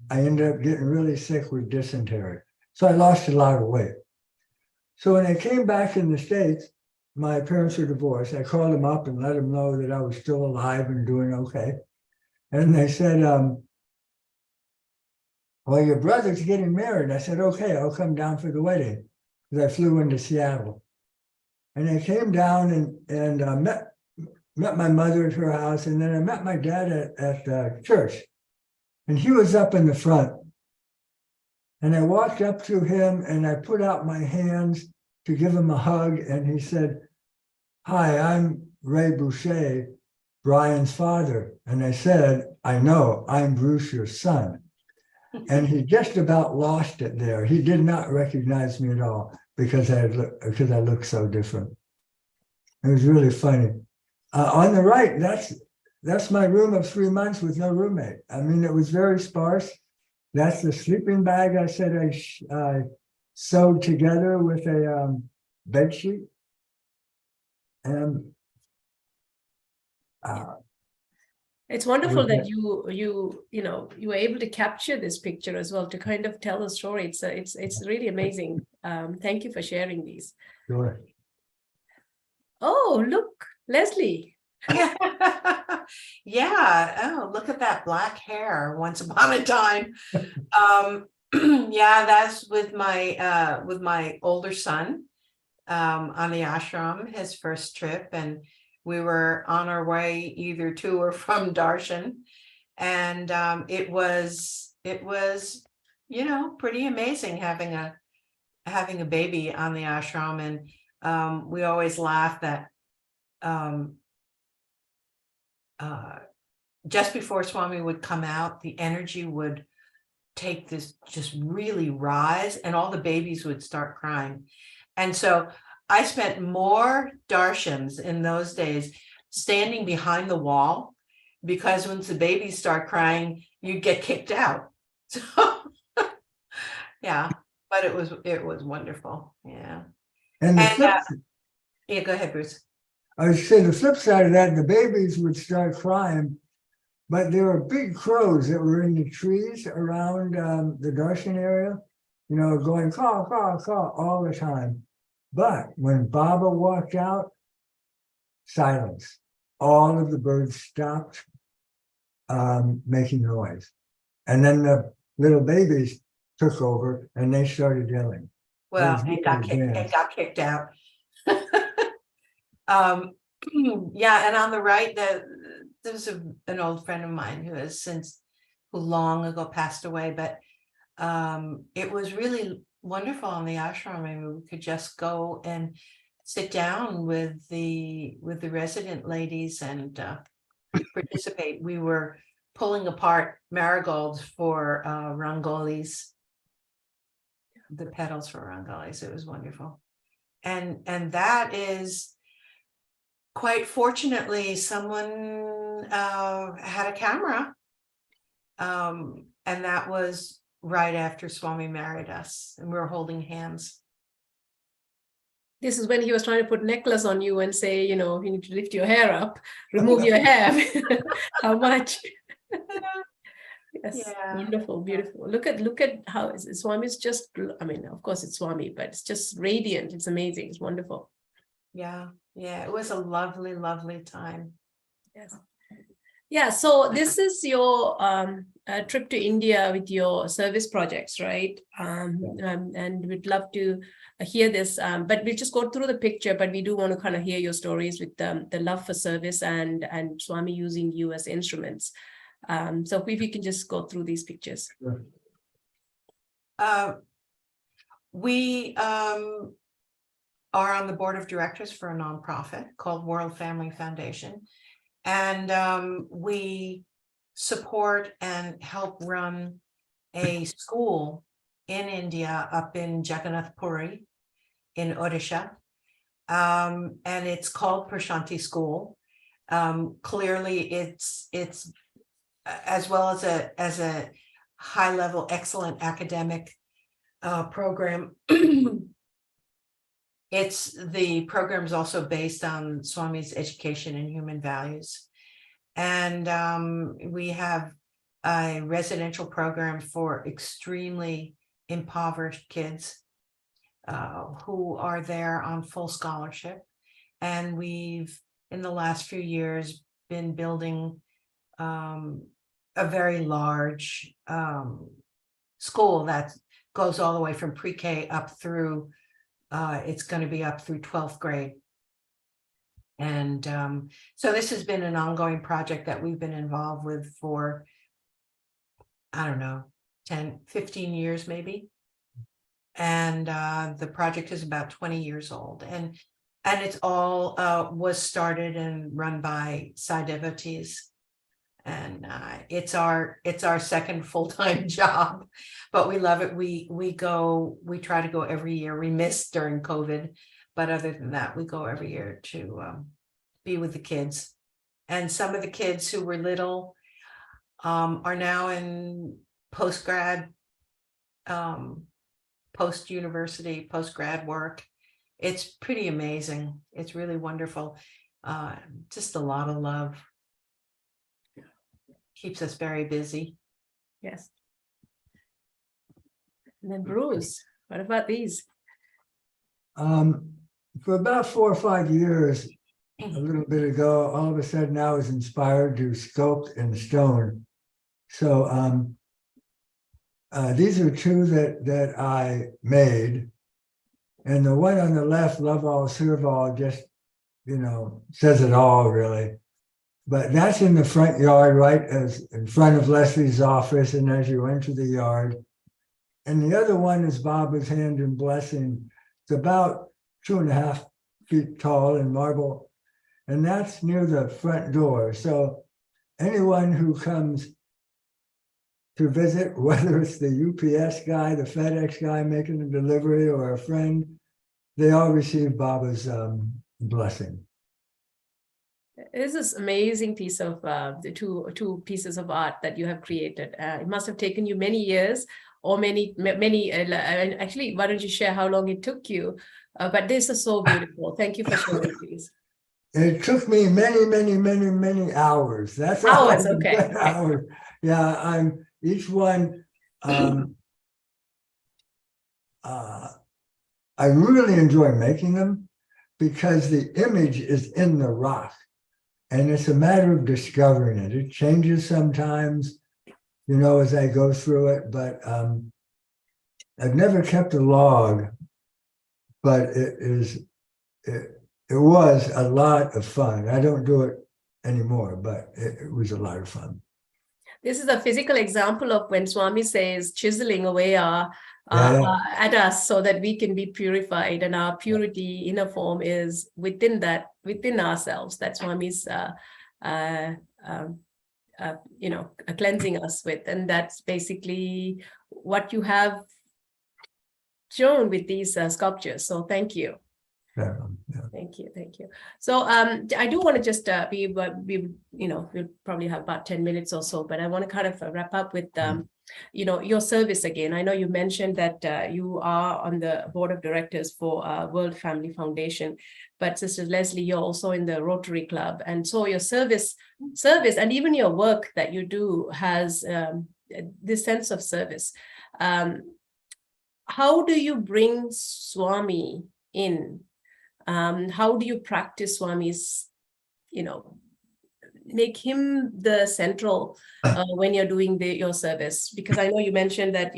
I ended up getting really sick with dysentery. So I lost a lot of weight. So when I came back in the States, my parents were divorced. I called them up and let them know that I was still alive and doing okay. And they said, well, your brother's getting married. I said, okay, I'll come down for the wedding. Because I flew into Seattle. And I came down and met my mother at her house. And then I met my dad at church. And he was up in the front. And I walked up to him and I put out my hands to give him a hug. And he said, hi, I'm Ray Bouche, Brian's father. And I said, I know, I'm Bruce, your son. And he just about lost it there. He did not recognize me at all because I looked so different. It was really funny. On the right, that's my room of 3 months with no roommate. I mean, it was very sparse. That's the sleeping bag I said I sewed together with a bed sheet. And It's wonderful that you were able to capture this picture as well to kind of tell a story. It's really amazing. Thank you for sharing these. sure. Oh, look, Leslie. Yeah. Oh, look at that black hair. Once upon a time. Yeah, that's with my older son on the ashram, his first trip, and we were on our way either to or from darshan, and it was pretty amazing having a baby on the ashram. And we always laugh that just before Swami would come out, the energy would take this just really rise and all the babies would start crying. And so I spent more darshans in those days standing behind the wall, because once the babies start crying, you get kicked out. So yeah, but it was wonderful. Yeah. And Yeah, go ahead, Bruce. I would say the flip side of that, the babies would start crying, but there were big crows that were in the trees around the darshan area, going caw, caw, caw all the time. But when Baba walked out, silence. All of the birds stopped making noise. And then the little babies took over and they started yelling. Well, it got kicked out. Yeah, and on the right, there's an old friend of mine who long ago passed away, but it was really wonderful on the ashram. I mean, we could just go and sit down with the resident ladies and participate. We were pulling apart marigolds for rangolis, the petals for rangolis. It was wonderful. And that is, quite fortunately, someone had a camera, and that was right after Swami married us, and we were holding hands. This is when he was trying to put necklace on you and say, you know, you need to lift your hair up, remove your hair. How much? Yes, Yeah. wonderful, beautiful. Look at how Swami's just, I mean, of course it's Swami, but it's just radiant. It's amazing. It's wonderful. Yeah. Yeah. It was a lovely, lovely time. Yes. Yeah, so this is your trip to India with your service projects, right? And we'd love to hear this, but we'll just go through the picture, but we do want to kind of hear your stories with the love for service and Swami using you as instruments. So if you can just go through these pictures. Sure. We are on the board of directors for a nonprofit called World Family Foundation. And we support and help run a school in India up in Jagannath Puri in Odisha. And it's called Prashanti School. Clearly it's as well as a high level, excellent academic program. The program is also based on Swami's education and human values. And we have a residential program for extremely impoverished kids who are there on full scholarship. And we've, in the last few years, been building a very large school that goes all the way from pre-K up through it's going to be up through 12th grade. And so this has been an ongoing project that we've been involved with for, I don't know, 10, 15 years maybe. And the project is about 20 years old. And it's all was started and run by Sai devotees. And it's our second full-time job, but we love it. We try to go every year. We missed during COVID, but other than that, we go every year to be with the kids. And some of the kids who were little are now in post-grad, post-university, post-grad work. It's pretty amazing. It's really wonderful. Just a lot of love. Keeps us very busy. Yes. And then Bruce, what about these? For about 4 or 5 years, a little bit ago, all of a sudden I was inspired to sculpt in stone. So these are two that I made. And the one on the left, Love All, Serve All, just, you know, says it all really. But that's in the front yard, right as in front of Leslie's office and as you enter the yard. And the other one is Baba's hand in blessing. It's about 2.5 feet tall in marble. And that's near the front door. So anyone who comes to visit, whether it's the UPS guy, the FedEx guy making a delivery, or a friend, they all receive Baba's blessing. This is amazing piece of the two pieces of art that you have created. It must have taken you many years, or many. Actually, why don't you share how long it took you? But this is so beautiful. Thank you for sharing these. It took me many hours. That's Hours, okay. Hours. Yeah, each one. I really enjoy making them because the image is in the rock. And it's a matter of discovering it. It changes sometimes, you know, as I go through it, but I've never kept a log, but it was a lot of fun. I don't do it anymore, but it was a lot of fun. This is a physical example of when Swami says chiseling away at us so that we can be purified, and our purity inner form is within ourselves. That's Swami's cleansing us with, and that's basically what you have shown with these sculptures. So thank you. Yeah. Thank you. Thank you. So I do want to just we'll probably have about 10 minutes or so, but I want to kind of wrap up with, your service again. I know you mentioned that you are on the board of directors for World Family Foundation, but Sister Leslie, you're also in the Rotary Club. And so your service and even your work that you do has this sense of service. How do you bring Swami in? How do you practice Swami's, make him the central when you're doing your service? Because I know you mentioned that,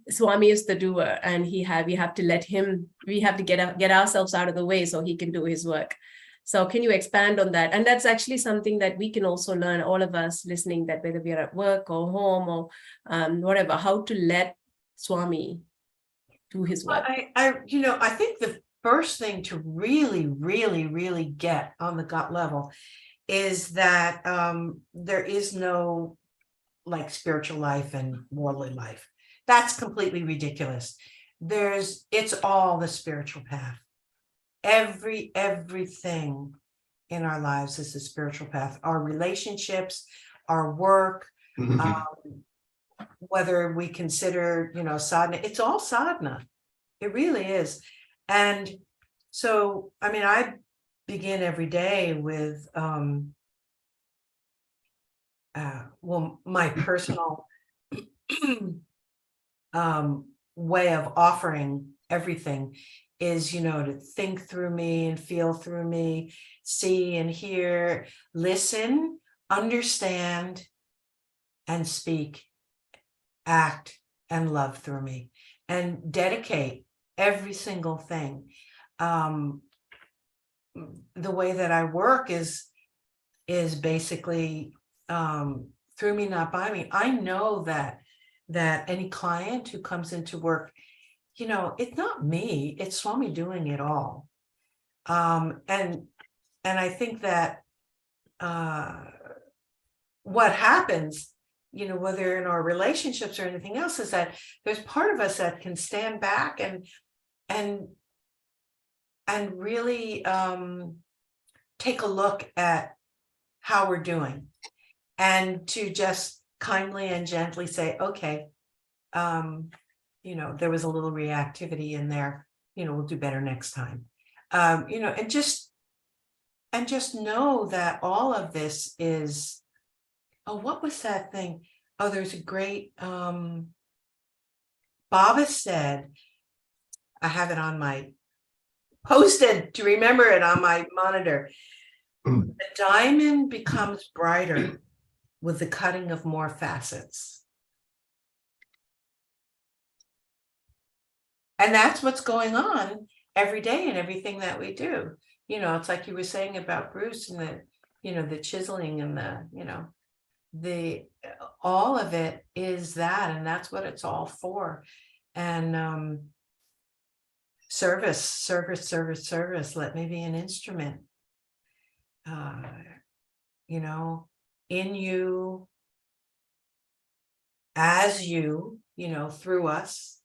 Swami is the doer, and we have to let him, we have to get ourselves out of the way so he can do his work. So can you expand on that? And that's actually something that we can also learn, all of us listening, that whether we are at work or home or whatever, how to let Swami do his work. I think the first thing to really, really, really get on the gut level is that there is no like spiritual life and worldly life. That's completely ridiculous. It's all the spiritual path. Everything in our lives is the spiritual path. Our relationships, our work, whether we consider, sadhana, it's all sadhana. It really is. And so, I begin every day with, my personal way of offering everything is, to think through me and feel through me, see and hear, listen, understand, and speak, act, and love through me, and dedicate every single thing. The way that I work is basically through me, not by me. I know that any client who comes into work, it's not me, it's Swami doing it all. And I think that what happens, whether in our relationships or anything else, is that there's part of us that can stand back and really take a look at how we're doing, and to just kindly and gently say, okay, there was a little reactivity in there, we'll do better next time. And just know that all of this is, what was that thing? There's a great, Baba said, I have it on my posted to remember it on my monitor. The diamond becomes brighter with the cutting of more facets. And that's what's going on every day in everything that we do. It's like you were saying about Bruce and the chiseling and all of it is that, and that's what it's all for. And service, let me be an instrument. In you, as you, through us,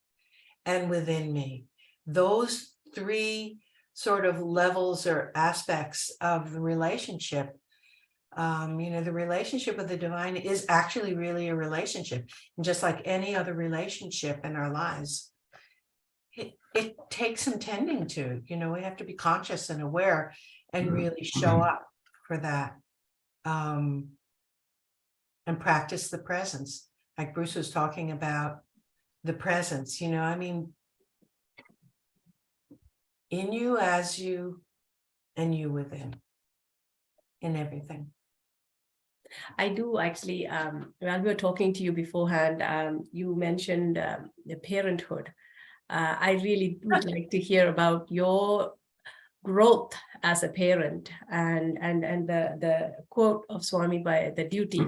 and within me. Those three sort of levels or aspects of the relationship. The relationship with the divine is actually really a relationship. And just like any other relationship in our lives, it takes some tending to. We have to be conscious and aware and really show up for that. And practice the presence, like Bruce was talking about the presence. In you, as you, and you within, in everything. I do actually, while we were talking to you beforehand, you mentioned the parenthood. I really would like to hear about your growth as a parent, and the quote of Swami by the duty,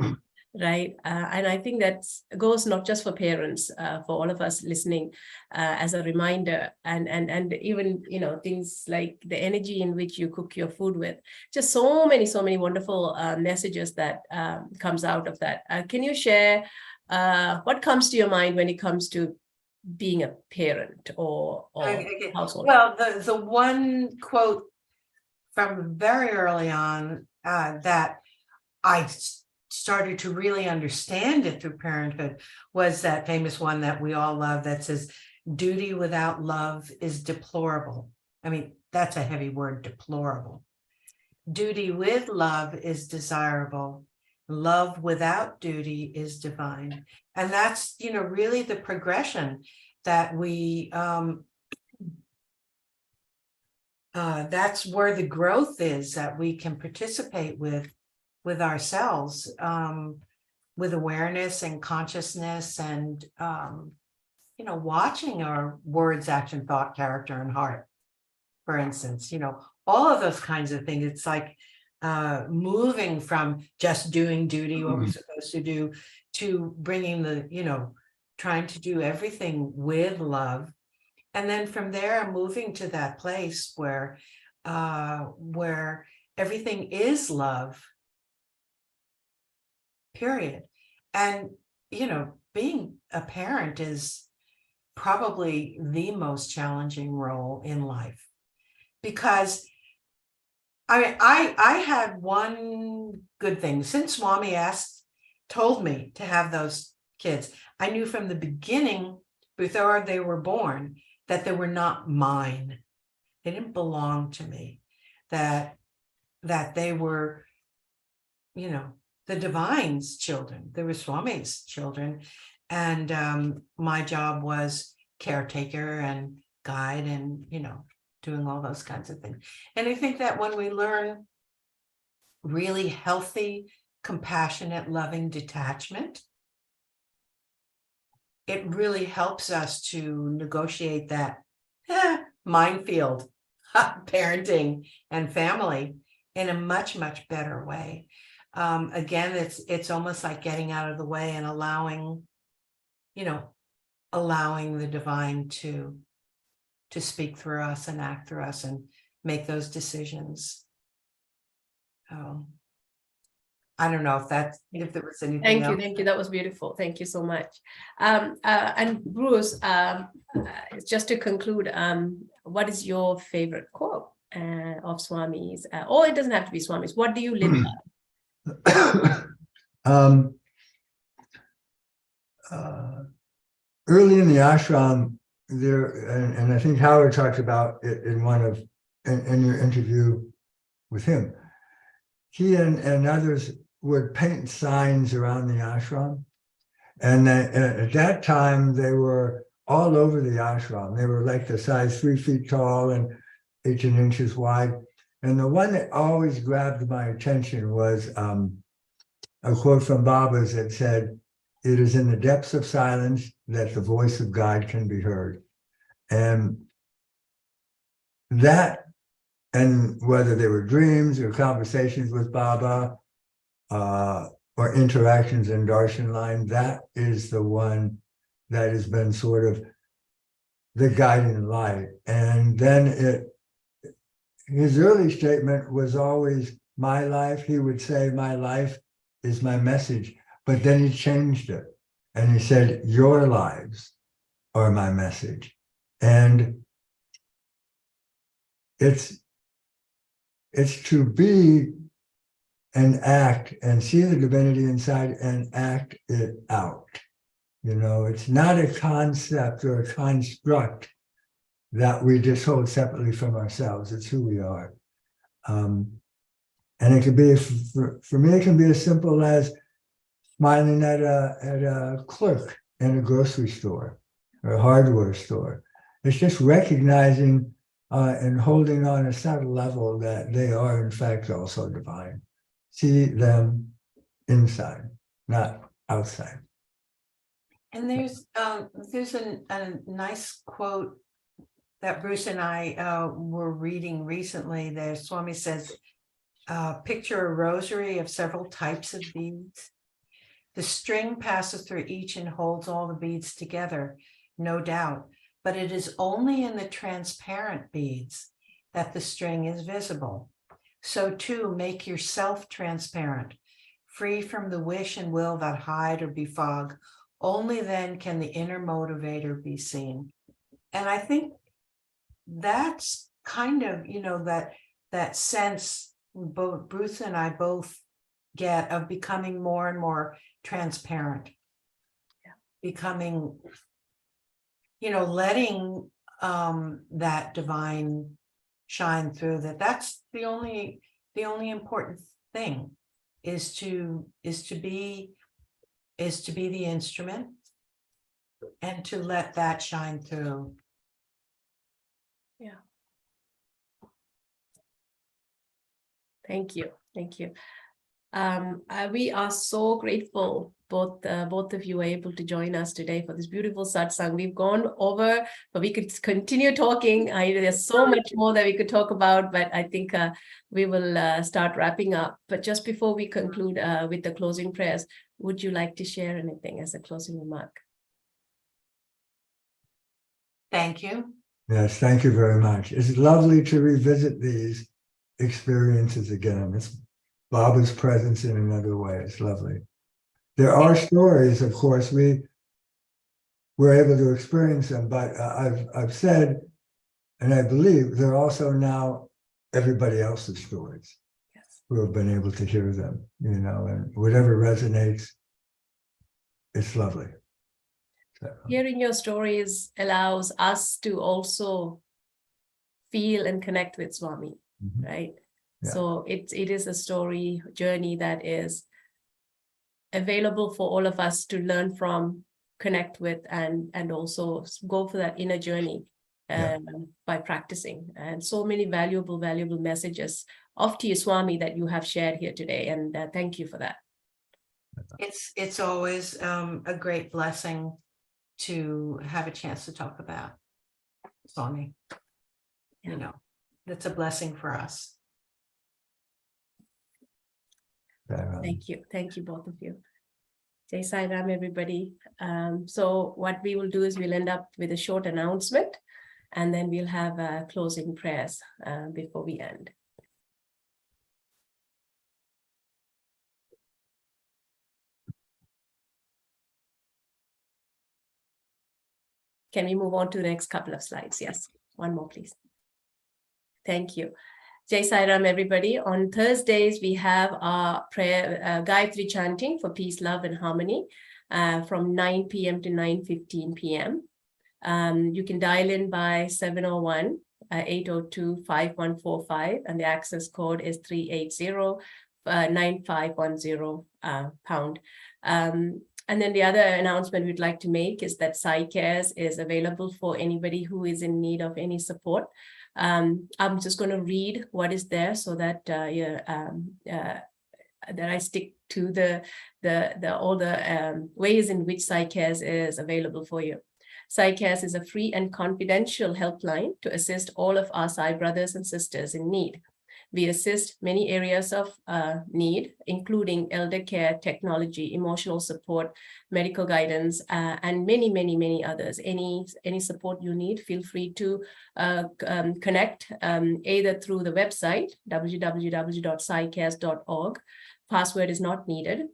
right? And I think that goes not just for parents, for all of us listening, as a reminder, and even things like the energy in which you cook your food with. Just so many wonderful messages that comes out of that. Can you share what comes to your mind when it comes to being a parent or Okay. household? Well, the one quote from very early on that I started to really understand it through parenthood was that famous one that we all love that says, duty without love is deplorable. I mean, that's a heavy word, deplorable. Duty with love is desirable. Love without duty is divine. And that's, really the progression that we, that's where the growth is that we can participate with ourselves, with awareness and consciousness and, watching our words, action, thought, character, and heart, for instance, all of those kinds of things. It's like moving from just doing duty, what we're supposed to do, to bringing trying to do everything with love. And then from there, moving to that place where everything is love, period. And, being a parent is probably the most challenging role in life, because I had one good thing. Since Swami told me to have those kids, I knew from the beginning, before they were born, that they were not mine. They didn't belong to me, that they were, the divine's children. They were Swami's children. And my job was caretaker and guide and, doing all those kinds of things. And I think that when we learn really healthy, compassionate, loving detachment, it really helps us to negotiate that minefield, parenting and family, in a much, much better way. Again, it's almost like getting out of the way and allowing the divine to speak through us and act through us and make those decisions. I don't know if there was anything else. Thank you. That was beautiful. Thank you so much. And Bruce, just to conclude, what is your favorite quote of Swami's? Or it doesn't have to be Swami's. What do you live by? Early in the ashram, there, and I think Howard talked about it in in your interview with him. He and others would paint signs around the ashram, and at that time they were all over the ashram. They were like the size 3 feet tall and 18 inches wide. And the one that always grabbed my attention was a quote from Baba's that said, "It is in the depths of silence that the voice of God can be heard." And that, and whether they were dreams or conversations with Baba or interactions in Darshan line, that is the one that has been sort of the guiding light. And then his early statement was always my life. He would say, "My life is my message." But then he changed it and he said, "Your lives are my message." And it's to be and act and see the divinity inside and act it out. It's not a concept or a construct that we just hold separately from ourselves. It's who we are. And it could be, for me, it can be as simple as smiling at a clerk in a grocery store or a hardware store. It's just recognizing and holding on a subtle level that they are in fact also divine. See them inside, not outside. And there's a nice quote that Bruce and I were reading recently. There, Swami says, "Picture a rosary of several types of beads. The string passes through each and holds all the beads together, no doubt, but it is only in the transparent beads that the string is visible. So too, make yourself transparent, free from the wish and will that hide or befog only then can the inner motivator be seen. And I think that's kind of, that sense both Bruce and I both get of becoming more and more transparent. Yeah. Becoming, letting that divine shine through, that's the only important thing is to be the instrument and to let that shine through. Yeah. Thank you. Thank you. We are so grateful both of you were able to join us today for this beautiful satsang. We've gone over, but we could continue talking. There's so much more that we could talk about, but I think we will start wrapping up. But just before we conclude with the closing prayers, would you like to share anything as a closing remark? Thank you. Yes, thank you very much. It's lovely to revisit these experiences again. It's Baba's presence in another way. It's lovely. There are stories, of course, we were able to experience them, but I've said, and I believe there are also now everybody else's stories. Yes. Who have been able to hear them, and whatever resonates, it's lovely. So, Hearing your stories allows us to also feel and connect with Swami, right? Yeah. So it is a story journey that is available for all of us to learn from, connect with, and also go for that inner journey by practicing. And so many valuable messages of Tia Swami that you have shared here today. And thank you for that. It's always a great blessing to have a chance to talk about Swami. That's a blessing for us. Thank you. Thank you, both of you. Jai Sai Ram, everybody. So what we will do is we'll end up with a short announcement, and then we'll have closing prayers before we end. Can we move on to the next couple of slides? Yes, one more, please. Thank you. Jai Sai Ram, everybody. On Thursdays, we have our prayer, Gayatri chanting for peace, love, and harmony from 9 p.m. to 9:15 p.m. You can dial in by 701-802-5145, and the access code is 380-9510 pound. And then the other announcement we'd like to make is that Sai Cares is available for anybody who is in need of any support. I'm just going to read what is there so that that I stick to all the ways in which Sai Cares is available for you. Sai Cares is a free and confidential helpline to assist all of our Sai brothers and sisters in need. We assist many areas of need, including elder care, technology, emotional support, medical guidance, and many others. Any support you need, feel free to connect either through the website, www.saicares.org. Password is not needed.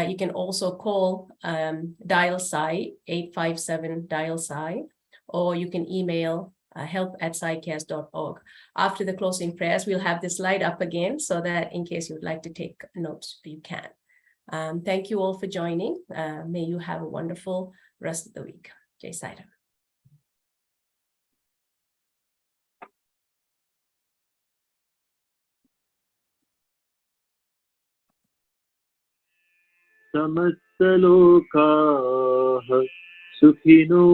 You can also call dial Sai 857 dial Sai, or you can email help@saicares.org. After the closing prayers, we'll have this slide up again so that in case you'd like to take notes, you can. Thank you all for joining. May you have a wonderful rest of the week. Jai Sai Ram. समस्तलोकाः सुखिनो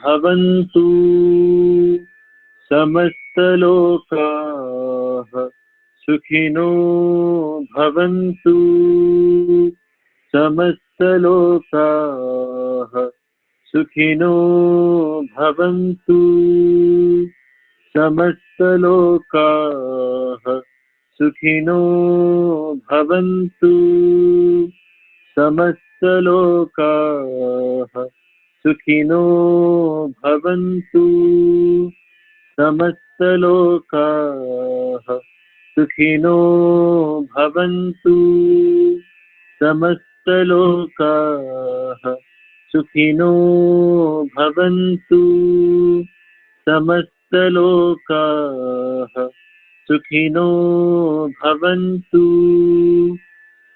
भवन्तु समस्तलोकाः सुखिनो भवन्तु समस्तलोकाः सुखिनो भवन्तु समस्तलोकाः सुखिनो भवन्तु समस्तलोकाः सुखिनो भवन्तु समस्तलोकाः सुखिनो भवन्तु समस्तलोकाः सुखिनो भवन्तु समस्तलोकाः सुखिनो भवन्तु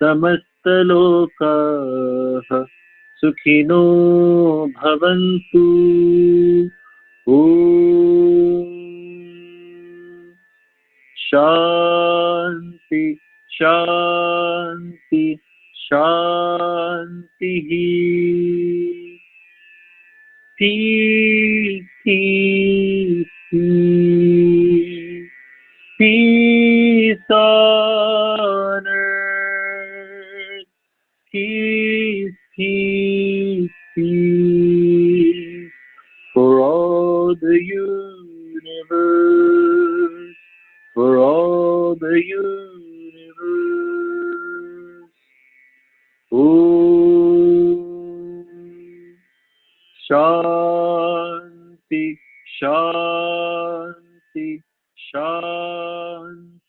समस्तलोकाः सुखिनो भवन्तु ॐ शान्ति शान्ति शान्तिः peace, peace, peace, peace on earth, peace, peace, peace for all the universe, for all the universe. Shanti, Shanti, Shanti.